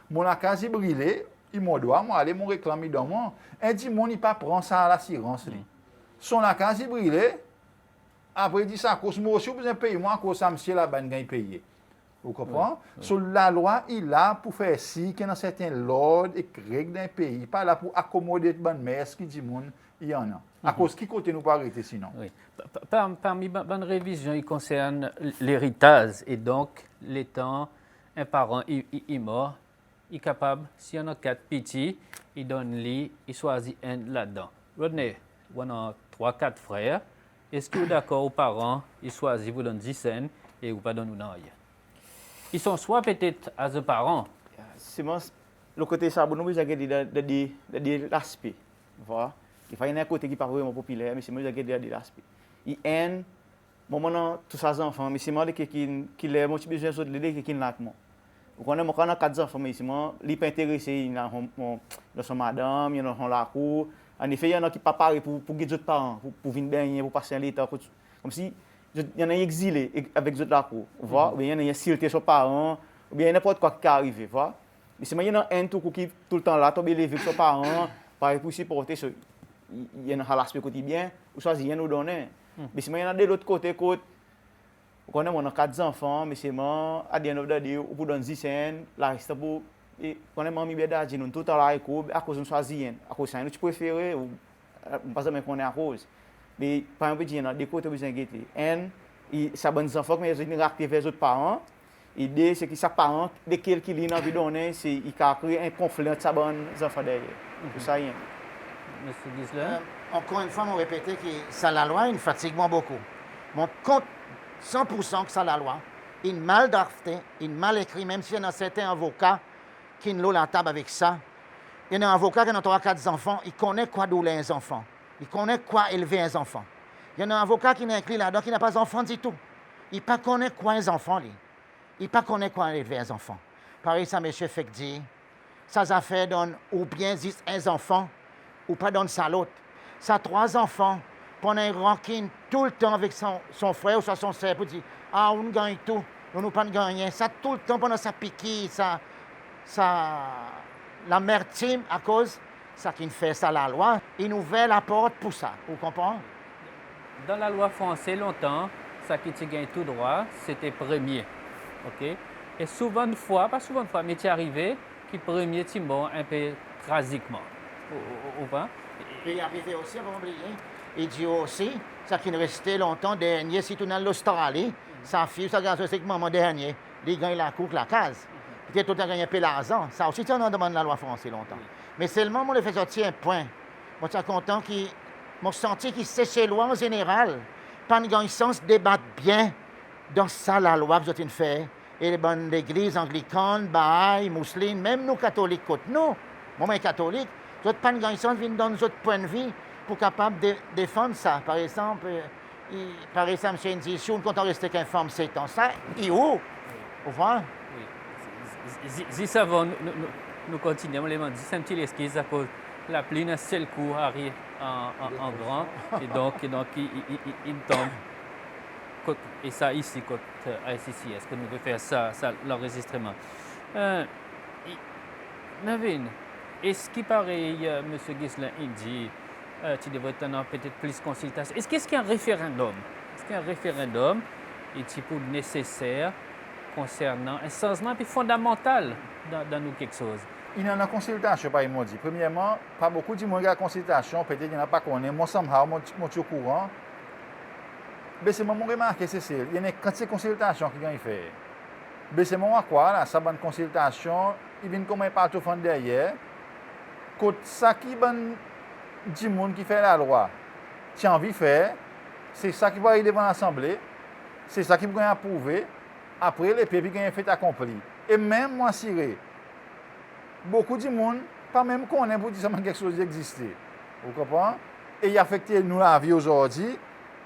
mon case est brûlé, il me doit, moi aller, mon réclame dans moi. Un dit mon il pas prend ça à l'assurance. Son case est brûlé, après il dit ça cause, moi aussi, vous besoin payer, moi, à cause ça, monsieur, la banque gagne payer. Vous comprenez? Sur la loi, il est là pour faire si qu'il y a un certain ordre et règles d'un pays, pas là pour accommoder de bonne mère, ce qui dit monde il y en a. À cause qui côté nous pas arrêter sinon? Oui. Parmi bonnes révisions, il concerne l'héritage. Et donc, l'étant un parent est mort, il est capable, s'il y en a 4 petits, il donne lui, il choisit un là-dedans. Rodney, on a 3-4 frères. Est-ce que vous êtes d'accord aux parents, ils choisissent, vous donnent 10 cents et vous pas donnent rien? Ils sont soit peut-être à ce parent. C'est le côté ça, nous besoin de l'aspect. Voilà. Il faut un côté qui pas vraiment populaire, mais c'est moi qui de l'aspect. Il aime, moment tous ces enfants, mais c'est moi qui les moi besoin de l'aider qui là moi. Vous connaissez moi quand on a 4 enfants, mais c'est moi li pas intéressé dans son madame, il dans la cour. En effet, il y en a qui pas parler pour guider d'autres parents, pour venir baigner, pour passer un l'état comme si il y en a exilé avec d'autres la cour. Voilà, ou bien il y en a silté son parent, ou bien n'importe quoi qui arrive, voilà. Mais c'est moi il y en a un tout qui tout le temps là, tomber lever son parent, par pour supporter ce il y en a l'aspect quotidien, ou soit il y en a nous donner. Mais c'est moi il y en a de l'autre côté côté on a 4 enfants, mais c'est moi à the end of the day, pour donner 10 cents, la reste pour et quand on mami bedade nous tout là à cause de choisir à cause ça nous préférer ou pas jamais qu'on est à cause mais par exemple il y a des côtés besoin guetter et ça bonnes enfants mais ils réactiver les autres parents et deux c'est que chaque parent dès qu'il lit envie donner c'est il a créé un conflit entre sa bonne enfants derrière tout ça y est. Monsieur Gisler? Encore une fois, on répète que ça la loi, il fatigue beaucoup. Mon compte 100% que ça la loi, il mal drafté, il mal écrit, même s'il y en a certains avocats qui n'ont la table avec ça. Il y a un avocat qui a 3-4 enfants, il connaît quoi douler un enfant. Il connaît quoi élever un enfant. Il y a un avocat qui n'est écrit là-dedans, qui n'a pas d'enfant du tout. Il ne connaît quoi un enfant, lui. Il ne connaît quoi élever un enfant. Pareil, ça, M. Fek dit, ça affaires donne ou bien 10 un enfant, ou pas donne ça l'autre. Ça 3 enfants, pendant un ranking tout le temps avec son frère ou son sœur pour dire ah, on gagne tout, on ne pas gagner. Ça tout le temps pendant ça piqué, ça l'amertume à cause ça qui fait ça la loi, il nous ouvre la porte pour ça. Vous comprenez? Dans la loi française, longtemps, ça qui te gagne tout droit, c'était premier. OK? Et souvent de fois, pas souvent de fois, mais c'est arrivé que premier tu mort un peu tragiquement. Ou pas? Il est arrivé aussi, on va oublier. Il dit aussi, ça qui restait longtemps dernier, si tu dans l'Australie, sa fille, sa garçon, c'est que maman dernier, il gagne la cour, la case. Peut-être tout le temps gagné un peu l'argent. Ça aussi, on en demande la loi française longtemps. Mais seulement, on le fait sortir un point. Moi, je suis content qu'il m'a senti qu'il sait chez loi en général. Pas de gagne sens débattre bien dans ça, la loi que vous avez fait. Et les bonnes églises anglicanes, Baha'i, musulmanes, même nous catholiques, nous, moi, catholique, vous n'avez pas de gagne sens, venir dans notre point de vue pour capable de défendre ça. Par exemple, M. dit, si on ne compte rester qu'un femme, c'est en ça, et où? Vous voyez? Oui. Si avant, nous continuons, les dit, c'est un petit esquisse à cause la pluie d'un seul coup arrive en grand, et donc il tombe. Et ça ici, côté ICC, est-ce que nous pouvons faire ça l'enregistrement? Navin, est-ce qu'il paraît, M. Gisler, il dit, tu devrais avoir peut-être plus de consultation. Est-ce qu'il y a un référendum? Est-ce qu'il y a un référendum est nécessaire concernant un changement fondamental dans nous quelque chose? Il y a une consultation, par exemple, dit. Premièrement, pas beaucoup de monde qui a consultation, peut-être qu'il n'y en a pas qu'on est. Moi, somehow, moi, je suis au courant. Mais c'est moi qui remarque, c'est il y a une quantité de consultations qui ont fait. Mais c'est moi quoi, là, ça bonne consultation, il vient comme un partout fond derrière. Quand ça qui bon du monde qui fait la loi, tu as envie de faire, c'est ça qui va aller devant l'Assemblée, c'est ça qui va approuver. Après, les pays qui ont fait accompli. Et même moi, Siré, beaucoup de monde, pas même qu'on ait pour dire que quelque chose existe. Vous comprenez? Et il a affecté nous la vie aujourd'hui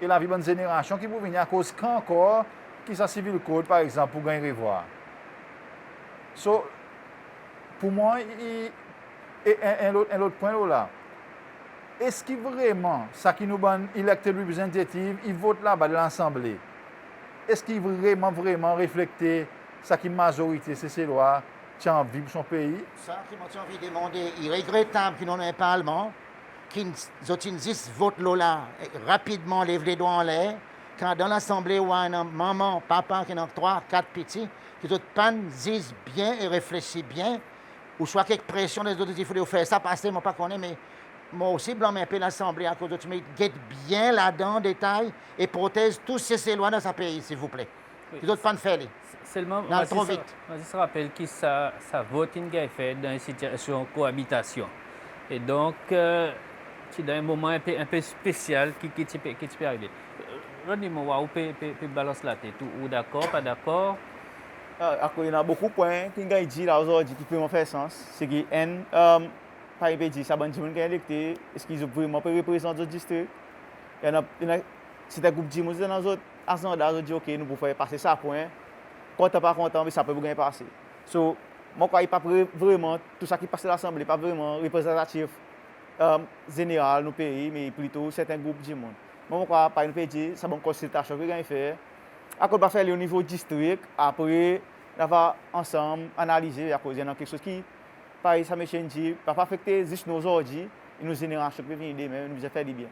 et la vie de bonne génération qui peut venir à cause qu'encore, qui ça civil code par exemple, pour gagner revoir. So, pour moi, un autre point là. Est-ce que vraiment, ça qui nous donne électé représentatif, il vote là-bas de l'Assemblée? Est-ce qu'il vraiment refléter ça qui est majorité, c'est ces lois, qui ont envie pour son pays? Ça qui m'a envie de demander, il est regrettable qu'il n'y ait pas allemand, qu'ils votent là rapidement, lève les doigts en l'air, quand dans l'Assemblée, où il y a un maman, papa, qui ont 3, 4 petits, qu'ils autres pas disent bien et réfléchissent bien, ou soit quelque pression des autres, il faut faire ça, passer, moi pas connaître, mais Moi aussi, blâme un peu l'Assemblée à cause de mais guette bien là-dedans, détail, et protège tous ces lois dans ce pays, s'il vous plaît. Oui. Les autres pas de faire. Seulement, Non, trop vite. je se rappelle que ça vote est fait dans une situation de cohabitation. Et donc, c'est dans un moment un peu spécial qui peut arriver. Redis-moi, où peut balancer la tête? Ou d'accord, pas d'accord? Il y a beaucoup de points qui ont dit là aujourd'hui qui peuvent faire sens. C'est que, par exemple, dit ça, qui ont électé, est-ce qu'ils ont vraiment représenté le district? Si un groupe de gens dans les assemblées, dit ok, nous pouvons faire passer ça point. Content pas content, mais ça peut bien passer. So, moi, je ne crois pas vraiment tout ça qui passe à l'Assemblée, pas vraiment représentatif général dans le pays, mais plutôt certains groupes de gens. Moi, je crois pas dire ça une consultation que faire. Après, on va faire au niveau district, après, on va ensemble analyser à cause de quelque chose qui, par exemple, ça me dit, pas affecter juste nos aujourd'hui, et nos générations qui viennent demain, nous faire du bien.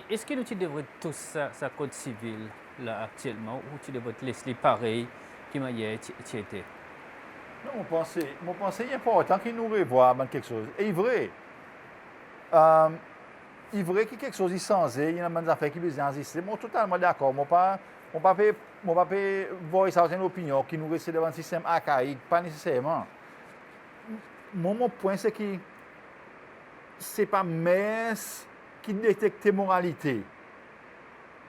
Est-ce que nous devrions tous ça code civil là actuellement ou tu devrais te laisser pareil qui m'a hier été? Non, mon pensée est important qu'il nous revoie quelque chose. Et il vrai. Il est vrai que quelque chose est censé, il y a des affaires qui besoin exister. Je suis totalement d'accord. Je ne peux pas voir certaines opinions qui nous restent devant un système archaïque, pas nécessairement. Mon point, c'est que ce n'est pas MES qui détecte la moralité.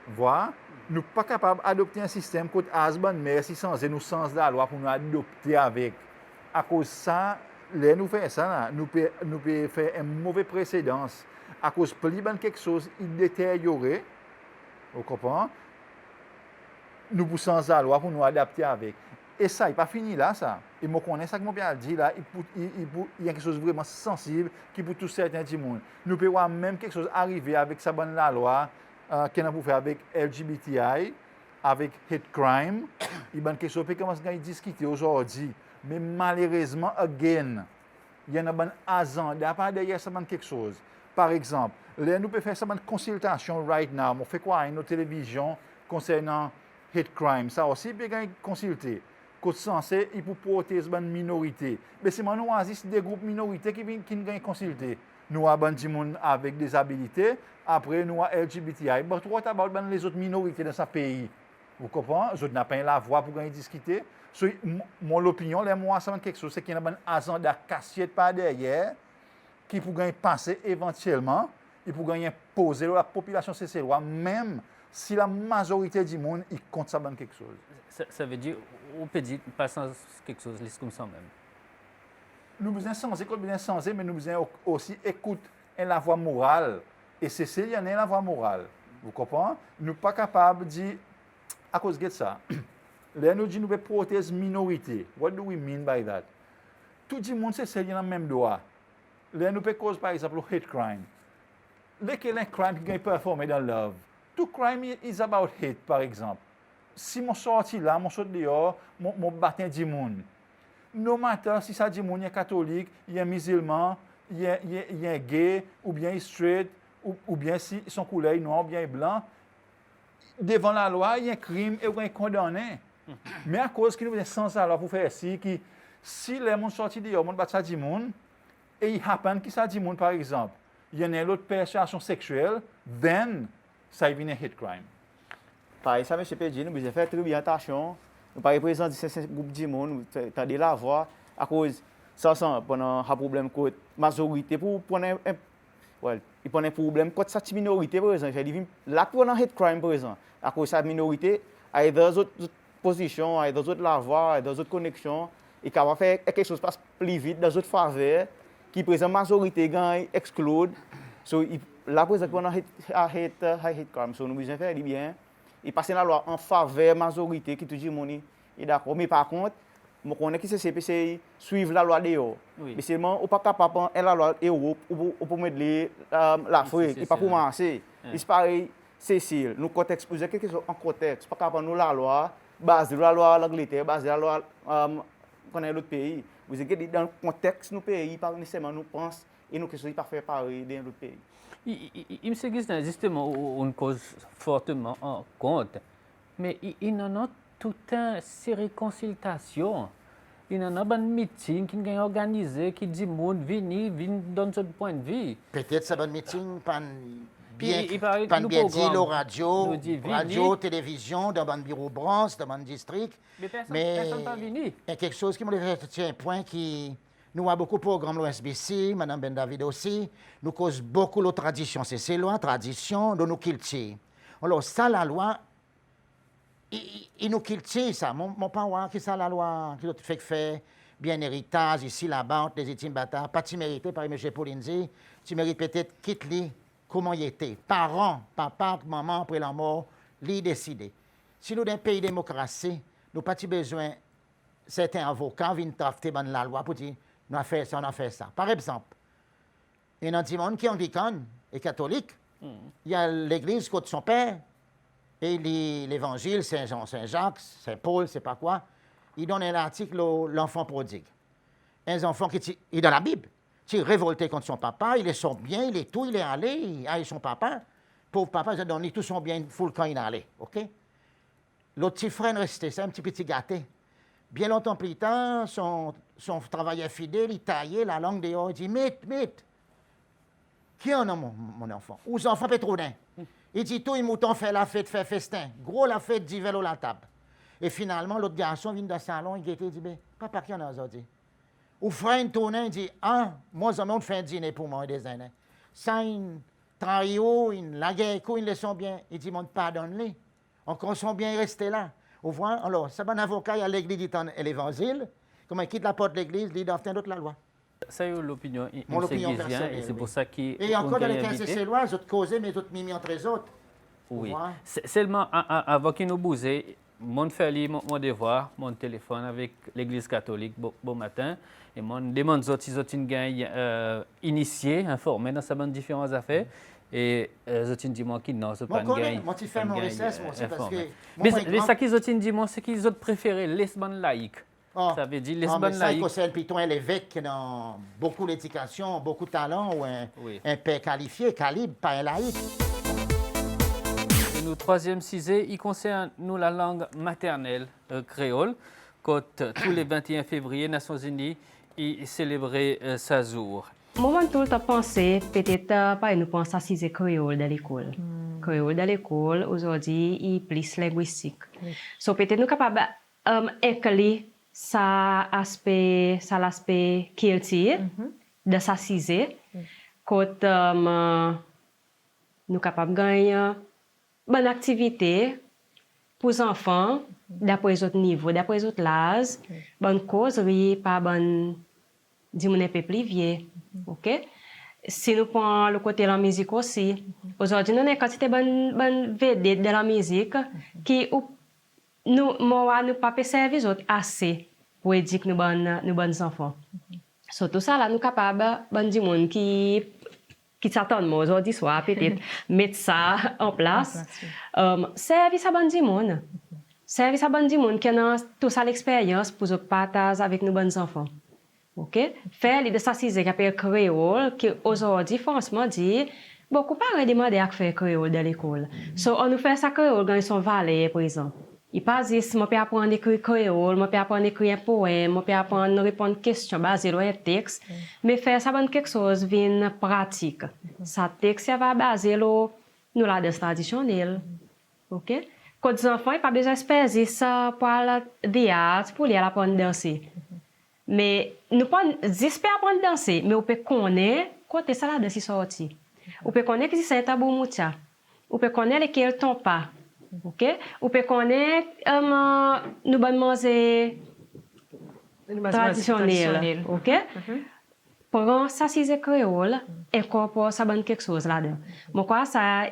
Voilà. Nous ne sommes pas capables d'adopter un système qui est merci sans nous sens de la loi pour nous adopter avec. À cause de ça, nous faisons ça, nous pouvons faire une mauvaise précédence. À cause de quelque chose qui est détérioré, vous comprenez? Nous poussons la loi pour nous adapter avec. Et ça, il n'est pas fini là, ça. Et moi, je connais ça que mon père dit là, il y a quelque chose de vraiment sensible qui pour tous certains du monde. Nous pouvons même quelque chose arriver avec ça, la loi, qu'on a fait avec LGBTI, avec hate crime. Il y a quelque chose qui commence à discuter aujourd'hui. Mais malheureusement, again, il y a un agenda pas derrière ça quelque chose. Par exemple, là, nous pouvons faire une consultation right now. On fait quoi dans la télévision concernant hate crime? Ça aussi, bien consulter. Côté censé, il faut protéger une minorité. Mais c'est nous avons des groupes minorités qui viennent consulter. Nous avons des gens avec des habilités. Après, nous avons LGBTI. Mais trois about les autres minorités dans ce pays. Vous comprenez? Je n'ai pas la voix pour discuter. So, mon opinion, moi, c'est quelque chose, c'est qu'il y a un agenda cassé par derrière qui pourrait passer éventuellement, il pourrait imposer à la population cécéloise, même si la majorité du monde il compte ça dans quelque chose. Ça veut dire, on peut dire, pas sans quelque chose, comme ça même. Nous besoin changer, mais nous besoin aussi écouter la voix morale. Et c'est il y a la voix morale. Vous comprenez? Nous ne sommes pas capables de dire, à cause de ça, là nous disons nous devons protéger la minorité. What do we mean by that? Tout le monde c'est le même droit. Là nous pouvons cause par exemple le hate crime. Lequel est un crime qui est performé dans love? Tout crime is about hate, par exemple. Si je sorti là, je sors dehors, je bats du monde. No matter si ça dit monde est catholique, il est musulman, il est gay, ou bien straight, ou bien si son couleur est noir, ou bien blanc, devant la loi, il y a un crime et on est condamné. Mais à cause qu'il nous est sans alors pour faire ci, que si les gens sortent dehors, on bat ça du monde, et il happen que ça dit monde, par exemple, il y a une autre persuasion sexuelle, then ça devient un hate crime. Par ça, M. Pedji, nous devons faire très bien attention. Nous ne représentons pas ce groupe de monde, nous avons la voix à cause ça pendant un problème que la majorité pour prendre il prend un problème quand cette minorité par exemple, là pour un hate crime par exemple, à cause de cette minorité, il y a d'autres positions, il y a d'autres la voix, il y a d'autres connexions, et qui va faire quelque chose passe plus vite dans d'autres faveurs qui présente majorité gagne exclude. So là par exemple on a hate crime, so nous besoin faire bien. Et passer la loi en faveur majorité qui tout le monde est d'accord. Mais par contre, je connais que c'est suivre la loi de l'Europe. Oui. Mais seulement, on n'est pas capable de la loi de l'Europe pour mettre l'Afrique. Il n'est pas pour marcher. C'est pareil, Cécile. Nous contexte, vous avez quelque chose en contexte. Pas capable de la loi, basée sur la loi de l'Angleterre, basée sur la loi qu'on a l'autre pays. Vous avez dans le contexte de nos pays, pas nécessairement nous pensons et nous quelque chose pas faire pareil dans l'autre pays. Il me semble que justement une cause fortement en compte, mais il y en a toute une série de consultations. il y a un meeting qui est organisé, qui dit monde vini donne son point de vue. Peut-être ça bon meeting, pas bien, Il paraît pas nous bien dit, programme. le radio, Nous dit vini. radio, télévision, dans mon bureau branche, dans mon district. Mais personne pas venu. Il y a quelque chose qui me fait un point qui... Nous avons beaucoup de programmes l'OSBC, Mme Ben David aussi. Nous causons beaucoup de traditions. C'est ces lois, traditions, de nous cultiver. Alors, ça, la loi, il nous cultive ça. Mon père, qui ça, la loi, qui fait fait bien héritage, ici, là-bas, entre les étimes bâtards. Pas tu mérites, par M. Polinzi, tu mérites peut-être quitte-lui comment il était. Parents, papa, maman, après la mort, lui décider. Si nous, dans un pays démocratie, nous n'avons pas besoin, certains avocats viennent drafter la loi pour dire, on a fait ça, on a fait ça. Par exemple, il y a un petit monde qui est anglican et catholique. Il y a l'église contre son père et l'évangile, Saint-Jean, Saint-Jacques, Saint-Paul, c'est pas quoi. Il donne un article l'enfant prodigue. Un enfant qui est dans la Bible. Il est révolté contre son papa, il est son bien, il est tout, il est allé, il a son papa. Pauvre papa, il a donné tout son bien, full quand il est allé. OK? L'autre petit frère est resté, c'est un petit gâté. Bien longtemps plus tard, son travailleur fidèle, il taillait la langue dehors, il dit, Mette, qui en a mon enfant? Aux enfants pétronins. Il dit, tout, les moutons fait la fête, fait festin. Gros la fête, dit vélo la table. Et finalement, l'autre garçon vient dans le salon, il dit, papa, qui en a aujourd'hui? Ou frère, il tourne, il dit, moi, on fait un dîner pour moi, des années. Ça, il trahit, il la guerre, il laisse son bien. Il dit, mon pardonne-les. Encore son bien resté là. Vous voyez? Alors, c'est un avocat à l'église dit et l'évangile. Comme il quitte la porte de l'église, il doit faire d'autres la loi. Ça, c'est l'opinion Mon opinion personnelle, et c'est oui. pour ça qu'il Et encore dans les 15 ces lois, les autres causés, mais les autres mis entre les autres. Oui. Voilà. Seulement, avant qu'il nous bouse, mon fait mon devoir, mon téléphone avec l'Église catholique bon matin, et mon demande aux autres gagne initiés, informés dans sa bande différentes affaires. Et les autres disent moi qui non, c'est pas une gagne. Moi, tu fais mon recess, moi, c'est parce que... Mais ça qu'ils autres disent moi, c'est qu'ils autres préféré les bonnes laïques. Ça veut dire les bonnes laïques. C'est le piton, l'évêque dans beaucoup d'éducation, beaucoup de talent, ou un père qualifié, calibre, pas un laïque. Nous, troisième sujet, il concerne nous la langue maternelle créole. Quand tous les 21 février, Nations Unies y célébrait sa jour. Moi, tout le temps pensé, peut-être pas nous pensons à ces créole dans l'école. Créole dans l'école, aujourd'hui, il est plus linguistique. So, peut-être nous sommes capables d'inclure l'aspect culture de sa sujet. Quand nous sommes capables de gagner bonne activité pour les enfants, d'après les autres niveaux, d'après les autres âges, bonne causerie, pas bonne, dis-moi un peu plus vieux. OK? Si nous prenons le côté de la musique aussi, aujourd'hui, nous avons une quantité de bonnes vedettes de la musique qui nous ne pas servir les autres assez pour éduquer nos bons enfants. So, tout ça, là, nous sommes capables de dire monde qui s'attendent aujourd'hui soir, peut-être, mettre ça en place. Service à bon du monde. Service à bon du monde qui a tout ça l'expérience pour partager avec nos bons enfants. OK? Faire de ça, c'est ce qu'on appelle créole, qui aujourd'hui, franchement, dit, beaucoup parents demandent à faire créole dans l'école. So, on nous fait ça créole dans son valet, par exemple. Il pas dit, je peux apprendre à écrire créole, je peux apprendre à écrire un poème, je peux apprendre à répondre à une question basée sur un texte, mais faire ça dans quelque chose de pratique. Ça texte va baser sur la danse traditionnelle. OK? Quand les enfants, ils n'ont pas besoin de faire ça pour aller théâtre, pour aller apprendre à danser. Mais nous pas j'espère apprendre à danser, mais on peut connaître côté ça la danse sorti. On peut connaître que c'est un tabou moutia. On peut connaître lequel ton pas. OK? On peut connaître nous bonnes manger traditionnel. OK? Prends ça c'est créole et incorpore ça dans quelque chose là-dedans. Moi quoi ça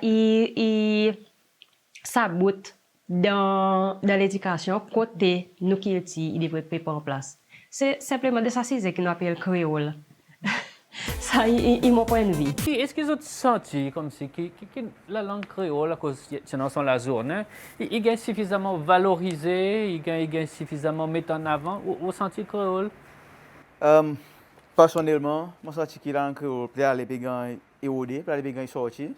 ça bout dans l'éducation côté nous qui il devrait être en place. C'est simplement de ça c'est qui nous appelle créole. Ça il mon point de vue. Est-ce qu'ils ont senti comme si que la langue créole à cause de la journée, il est suffisamment valorisé, il est suffisamment mis en avant au senti créole? Personnellement, je sens que la langue créole peut aller bien érodée, peut aller bien sortir.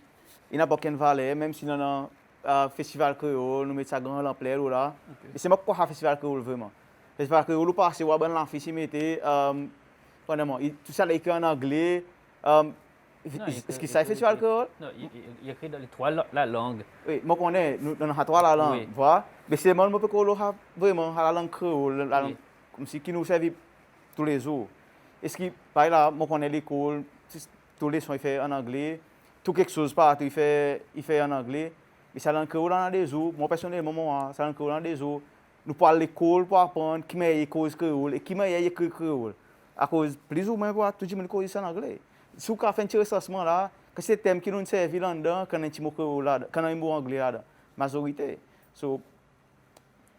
Il n'a pas aucune valeur, même si nous avons un festival créole, nous mettons ça grand l'ampleur là. Mais c'est moi qui crois un festival créole vraiment. C'est parce que vous passez, vous avez un fils, il mettait, tout ça là écrit en anglais. Est-ce que ça fait sur le créole? Non, il écrit dans les trois la langue. Oui, moi je connais, nous avons trois la langue, Oui. voilà. Mais c'est moi que je vraiment la langue créole, la langue, Oui. comme si qui nous servait tous les jours. Est-ce que, par là, moi je connais l'école, tous les sons il fait en anglais, tout quelque chose partout il fait en anglais. Mais ça langue créole dans des jours, moi personnellement, moi, ça langue créole dans des jours. Nous parlons à l'école pour apprendre qui m'a cause créole et qui m'a écrit créole. À cause, plus ou moins, tout le monde cause en anglais. Si vous avez fait un recensement là, que c'est le thème qui nous servent là-dedans, quand on a un petit mot créole là, quand on a un mot anglais là-dedans, majorité. So,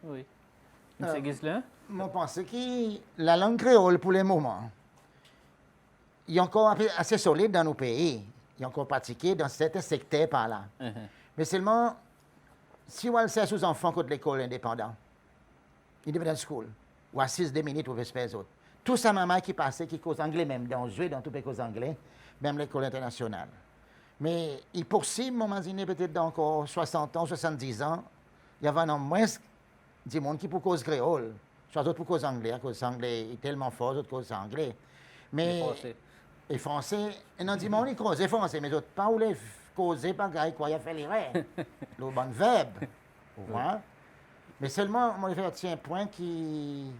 Oui. M. Ghislain? Moi, je pense que la langue créole, pour le moment, il est encore assez solide dans nos pays. Il est encore pratiqué dans certains secteurs par là. Mais seulement, si on le sait sous enfants contre l'école indépendante, independent school, ou à 6 minutes ou espèce autres. Tout ça, maman qui passait, qui cause anglais même, dans jouer dans tous les causes anglais, même l'école internationale. Mais il poursuit, mon imaginer peut-être dans encore 60 ans, 70 ans, il y avait un moins du monde qui pour cause créole, soit d'autres pour cause anglais, à cause anglais est tellement fort, d'autres cause anglais. Mais et français, et non, du monde qui cause français, mais d'autres pas où les causer par gars quoi, il a fait l'erreur. Le bon verbe, vous voyez. Mais seulement, moi, je vais un point qui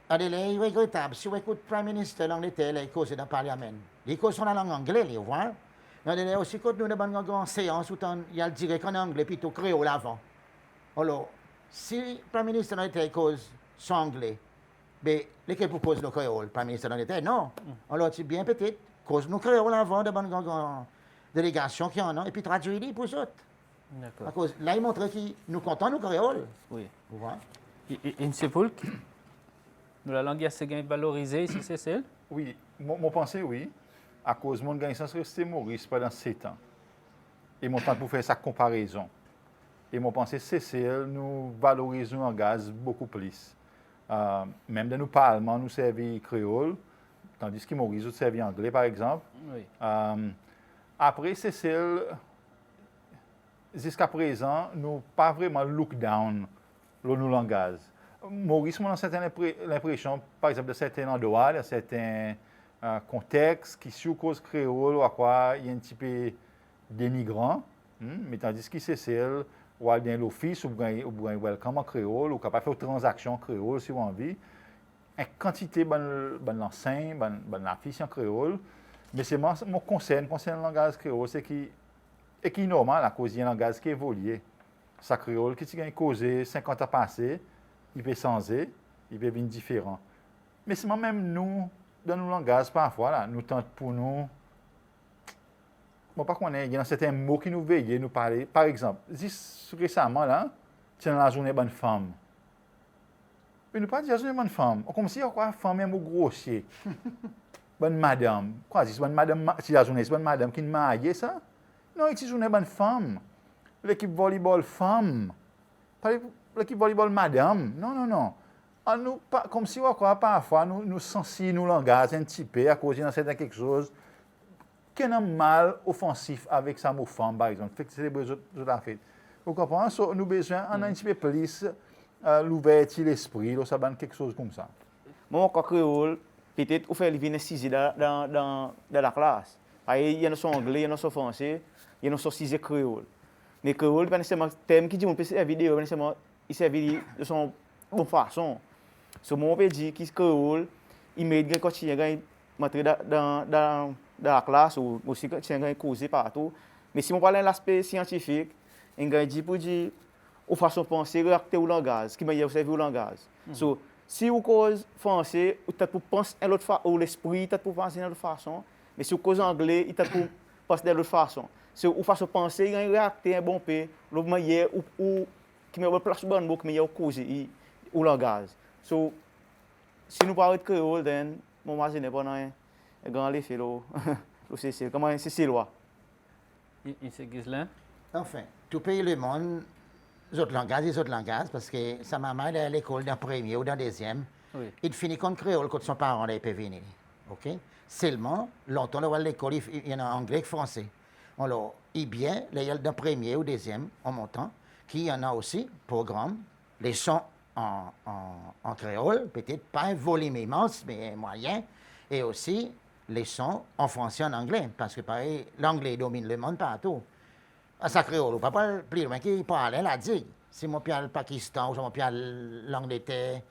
est regrettable. Si vous écoutez le Prime Minister l'Angleterre, il cause dans le Parlement. Il cause en langue anglaise, vous voyez. Il aussi, quand nous avons une grande séance, il y a le direct en anglais, plutôt créole avant. Alors, si le Prime Minister l'Angleterre cause son anglais, mais l'équipe pour cause le créole, le Prime Minister l'Angleterre, non. Alors, c'est bien peut-être, cause nous créole avant, de bonne grande délégation qui en a, et puis traduire pour eux autres. D'accord. À cause, là, il montre que nous comptons nous créoles. Oui. Vous voyez? Et M. Poulk, la langue est assez valorisée ici, c'est celle? Oui, mon pensée, oui. À cause de mon gagne sans rester Maurice pendant 7 ans. Et mon temps pour faire sa comparaison. Et mon pensée, c'est celle, nous valorisons en gaz beaucoup plus. Même dans nos parlements, nous servons créole, tandis que Maurice, nous servons anglais, par exemple. Oui. Après, c'est celle, jusqu'à présent, nous pas vraiment look down le nous langage. Maurice, moi, j'ai l'impression, par exemple, de certains endroits, de certains contextes qui, sur cause créole, ou à quoi, il y a un petit peu dénigrant, mais tandis que c'est celle, ou à l'office, ou bien welcome en créole, ou capable de faire transaction en créole, si vous avez envie. Une quantité de l'enseigne, de l'affiche en créole, mais c'est mon concerne le langage créole, c'est qui est normal à cause d'un langage qui évolue. Ça créole qui a causé 50 ans passés, il peut changer, il peut venir différent. Mais c'est même nous, dans nos langages, parfois, là, nous tentons pour nous. Bon, par contre, il y a certains mots qui nous veillent, nous parler. Par exemple, juste récemment, là, c'est la journée bonne femme. Mais nous pas dire la journée bonne femme. Comme si la femme est un mot grossier. Bonne madame. Quoi, c'est bonne madame, si la journée, c'est bonne madame qui m'a marié, ça? Non, c'est une journée bonne femme. L'équipe volleyball femme. Pas l'équipe volleyball madame. Non, non, non. Nous, comme si parfois nous sensibles nos langages un petit peu à cause de certaines quelque chose qui est un mal offensif avec sa mot femme, par exemple. Fait que c'est les besoins de la fête. Vous comprenez? So, nous avons besoin un petit peu plus l'ouverture l'esprit, ça va quelque chose comme ça. Moi, quand créole, peut-être, vous faites venir ici dans la classe. Il y en a son anglais, il y en a son français, il y en a son sujet créole. Mais créole, c'est un thème qui dit qu'on peut faire vidéo, il servent de son bonne façon. So, moi, je peux dire que créole, il m'aide quand il y a entrer dans la classe ou aussi quand il y a causé partout. Mais si on parle de l'aspect scientifique, il y a dit pour dire, ou façon de penser, réacter au langage, ce qui m'a servi au langage. So, si vous cause français, vous peut-être pour penser à l'autre façon, ou l'esprit, peut-être pour penser de l'autre façon. Mais si vous cause anglais, il peut-être pour penser de l'autre façon. Si vous façon de penser, il y a réacter un bon peu, le meilleur, ou qui met place au bon mot, qui meilleur cause au langage. So, si nous parlons de créole, then, mon imagine pendant un grand effet, le CC. Comment c'est Silois? M. Ghislain? Enfin, tout pays le monde, les autres langages, parce que sa maman est à l'école dans le premier ou dans le deuxième, Oui. il finit comme créole quand son parent peut venir. OK? Seulement, longtemps, à l'école, il y en a anglais et français. Alors, il y a dans le premier ou deuxième, en montant, qui y en a aussi, programme, leçons en créole, peut-être pas un volume immense, mais moyen, et aussi les sons en français et en anglais, parce que pareil, l'anglais domine le monde partout. À sa créole, on ne peut pas plus loin qui parle, elle a dit. Si mon pays le Pakistan ou si mon pays l'Angleterre,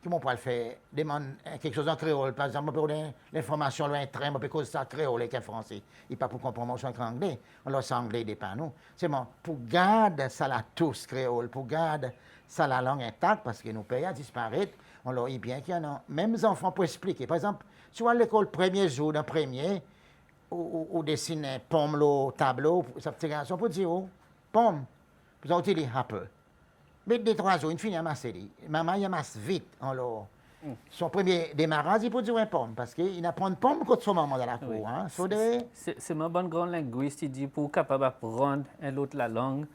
comment on peut le faire? Demande quelque chose en créole, par exemple, on peut donner l'information loin train, on peut causer ça créole avec un français. Il pas pour comprendre mon en anglais. Alors, c'est anglais des pas nous. C'est bon, pour garder ça la tous créole, pour garder ça la langue intacte, parce que nos pays a disparu, on leur dit bien qu'il y en a. Même les enfants pour expliquer. Par exemple, tu vois à l'école, premier jour, d'un premier, ou dessine un pomme au tableau, ça fait garçon pour dire, oh, pomme, vous avez dit un peu. Mais des 3 jours, une fille a massé. Maman, il amasse vite. Alors, son premier démarrage, il peut dire un pomme, parce qu'il apprend une pomme contre son maman dans la cour. Oui. Hein. C'est ma bonne grande linguiste, il dit pour capable apprendre un autre la langue,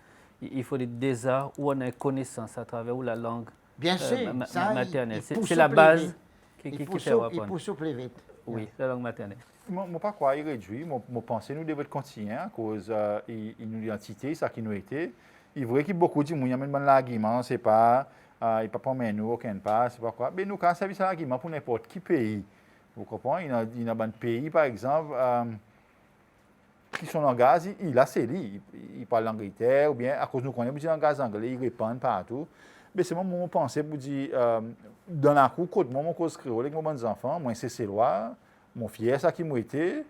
il faut des arts où on a connaissance à travers la langue Bien sûr, ça, maternelle. il pousse C'est la plus base vite. qui Il fait pousse apprendre. plus vite. Oui, la langue maternelle. Moi, pas quoi, il réduit. Moi, pense nous devons continuer à cause de nous identité, ça qui nous était. Il est vrai qu'il y a beaucoup de gens qui ont un argument, c'est pas, il pas pour nous, aucun pas, c'est pas quoi. Mais nous, quand on service un argument pour n'importe quel pays, vous comprenez? Il y a un pays, par exemple, qui son langage, il a série. Il parle l'Angleterre, ou bien à cause de nous connaissons le langage anglais, il répond partout. Mais c'est mon pensée pour dire, dans la cour, quand moi, mon cause créole avec mes enfants, moi, c'est lois, mon fier, ça qui m'a été,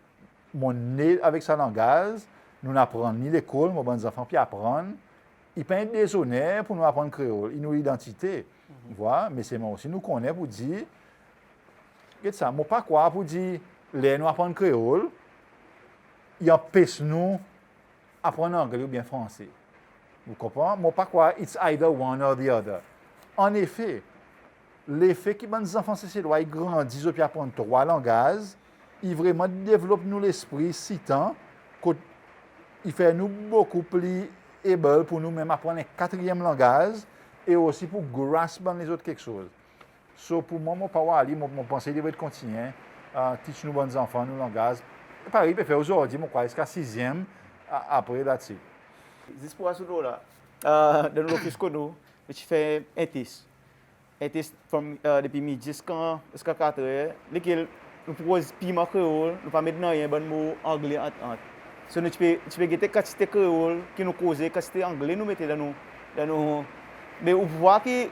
mon né avec sa langage, nous n'apprenons ni l'école, mes enfants, puis apprendre. Il peut être déshonnête pour nous apprendre créole, il nous identité, voilà. Mais c'est moi aussi, nous connaissons pour dire, regarde ça, moi pas quoi pour dire, les nous apprendre créole, il empêche nous apprendre anglais ou bien français. Vous comprenez? Moi pas quoi, it's either one or the other. En effet, l'effet que les enfants c'est là, ils grandissent et apprennent 3 langages, ils vraiment développent nous l'esprit si tant qu'il fait nous beaucoup plus able pour nous-mêmes apprendre un 4e langage et aussi pour grasp dans les autres quelque chose. So, pour moi, mon parole, mon pensée devrait continuer à teach nous bons enfants nos langages. Pareil, il peut faire aujourd'hui, mon quoi, jusqu'à 6e, après là-dessus. Juste pour ce là, dans l'office que nous, je fais un test. Un test depuis midi jusqu'à 4 heures, lequel nous propose piment créole, nous pas mettre un bon mot anglais entre. So, tu peux guetter quantité créole qui nous cause, quantité anglais nous mettez dans nous. Mais on voit que,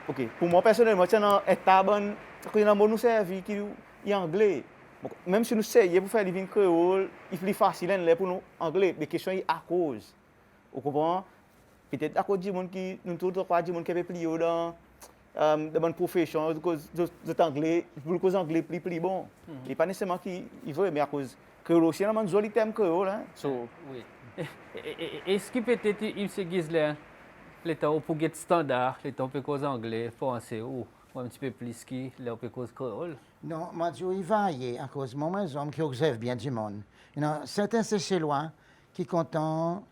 ok, pour moi personnellement, c'est un état bon, que nous servi qui est anglais. Même si nous essayons pour faire des vignes créole, il est plus facile pour nous anglais. Mais la question est à cause. Vous comprenez? Peut-être à cause du monde qui nous trouvons pas du monde qui est plus dans une profession, de anglais, pour le cause anglais plus bon. Et pas nécessairement qu'il veut, mais à cause créole aussi, on a un joli thème créole. Hein? So, Oui. Est-ce que peut-être il se guise là, les temps pour être standard, les temps pour cause anglais, français ou un petit peu plus qui, là pour cause créole? Non, moi, je il varie à cause de mon hommes qui observent bien du monde. Il y en a certains Seychellois qui content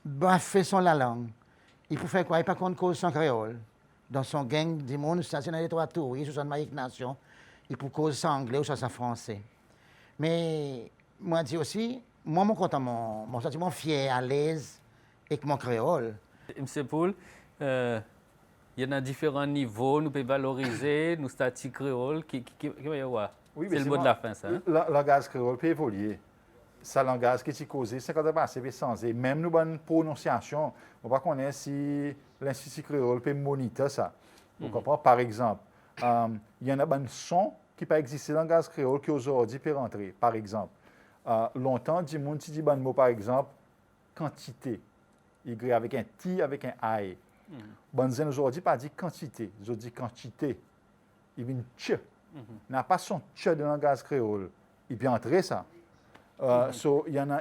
baffer son la langue. Il faut faire quoi? Il pas contre cause son créole. Dans son gang du monde, ça c'est dans les 3 tours, sur son maïque nation, il peut cause ça anglais ou ça français. Mais moi, je dis aussi, moi, mon content, mon sentiment fier, à l'aise avec mon créole. M. Poul, il y en a différents niveaux, nous pouvons valoriser nos statuts créoles. Oui, c'est le mot de la fin, ça. Hein? Le langage créole peut évoluer. C'est un langage qui est causé, c'est quand même assez sensé. Même nous, bonne prononciation, on va connaître si l'Institut créole peut monitorer ça. Vous comprenez? Par exemple, il y en a un son qui peut exister dans le langage créole qui aujourd'hui peut rentrer. Par exemple, longtemps, du monde dit un mot, par exemple, quantité. Y avec un T, avec un I. Bon, aujourd'hui, pas dit quantité, ils ont dit quantité. Il vient tch. N'a pas son tch de langage créole. Il peut entrer ça. So, il y en a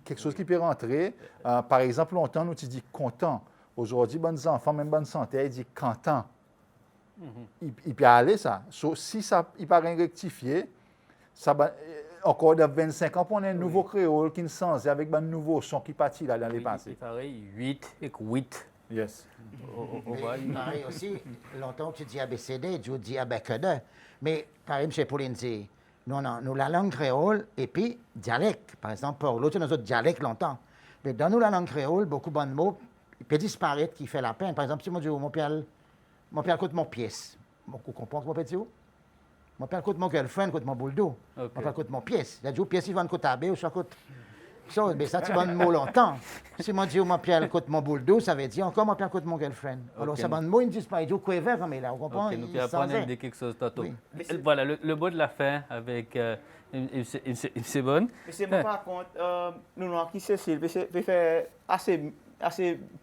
quelque chose qui peut rentrer. Par exemple, longtemps, nous dit content. Aujourd'hui, bonnes enfants, même bonne santé, ils disent content. Il peut aller ça. So, si ça, il paraît rectifier, ça encore de 25 ans, pour un nouveau créole qui ne sens avec un nouveau son qui partit là dans les passés. Il paraît 8 et 8. Yes. Pareil aussi, longtemps tu dis ABCD, tu dis ABCD. Mais pareil, M. Pauline dit, nous la langue créole et puis dialecte. Par exemple, pour l'autre, nous autres dialectes longtemps. Mais dans nous, la langue créole, beaucoup de mots, il peut disparaître qui fait la peine. Par exemple, si moi dis, mon père, Mon père contre mon pièce. Vous comprenez ce que je veux dire? Mon père contre mon girlfriend, contre mon bouldo. Ok. Mon père contre mon pièce. Il y a des pièces, ils vont côté abbé ou soit côté. Ça, mais ça, tu vas mot longtemps. Si mon Dieu, mon père contre mon bouldo, ça veut dire encore mon père contre mon girlfriend. Alors, Ok. ça va mot, ils disent pas, ils disent quoi, comme il là, vous comprenez? Ok, nous Ils pouvons apprendre s'en à dire quelque chose tantôt. Oui. Voilà, le mot de la fin avec c'est bon. Mais c'est moi, par contre, nous avons qui Cécile, peut faire assez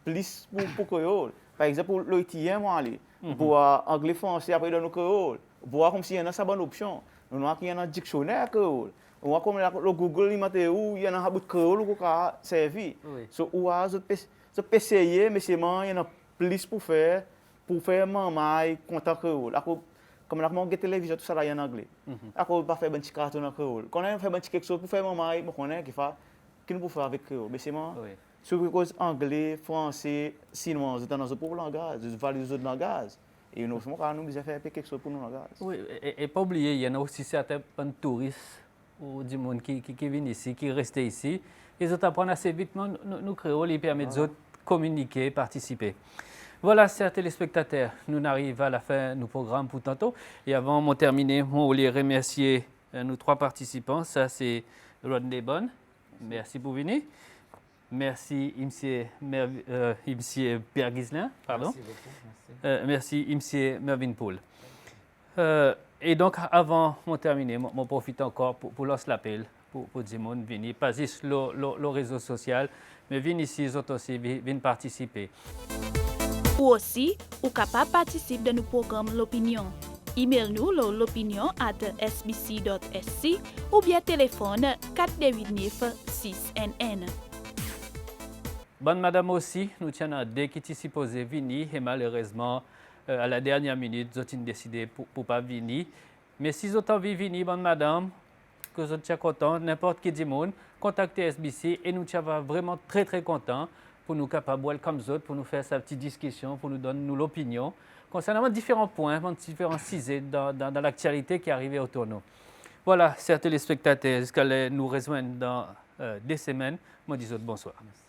plus pour créole. Par exemple, pour l'haïtien, moi, aller, pour anglais, français, après, dans nos créole. Voir comme s'il y a une bonne option. Nous avons un dictionnaire créole. On voit comme le Google, il y a un bout de créole qui a servi. Oui. So, je peux essayer, mais c'est moi, il y en a plus pour faire maman, contact créole. Comme on a télévision, tout ça là, il y a en anglais. On ne peut pas faire un petit carton en créole. Quand on fait un petit quelque chose pour faire maman, on connaît qui nous peut faire avec créole. Mais c'est moi. Oui. Sur cause anglais, français, sinon, c'est dans notre propre langage, je valide les autres langages. Et nous, nous avons faire quelque chose pour nos langages. Oui, et pas oublier, il y en a aussi certains touristes ou du monde qui viennent ici, qui restent ici. Ils apprennent assez vite nous créoles et permettent de communiquer, participer. Voilà, chers téléspectateurs, nous arrivons à la fin de nos programmes pour tantôt. Et avant de terminer, je voulais remercier nos 3 participants. Ça, c'est Rodney Bon. Merci pour venir. Merci, Imsie Pierre Ghislain. Pardon. Merci beaucoup. Merci, Imsie Mervyn Paul. Et donc, avant de terminer, je profite encore pour lancer l'appel pour dire que venez, pas juste le réseau social, mais venez ici, ils aussi viennent participer. Ou aussi, ou capable participer dans nos programmes L'Opinion. Email nous l'opinion@sbc.sc ou bien téléphone 489 6NN. Bonne madame aussi, nous tenons dès qui est supposé venir et malheureusement, à la dernière minute, nous avons décidé pour ne pas venir. Mais si vous avez envie de venir, bonne madame, que vous êtes content, n'importe qui du monde, contactez SBC et nous sommes vraiment très très contents pour nous capables comme vous pour nous faire sa petite discussion, pour nous donner l'opinion concernant différents points, différents sujets dans l'actualité qui est arrivée autour de nous. Voilà, chers téléspectateurs, jusqu'à nous rejoindre dans 2 semaines. Moi, je dis bonsoir. Merci.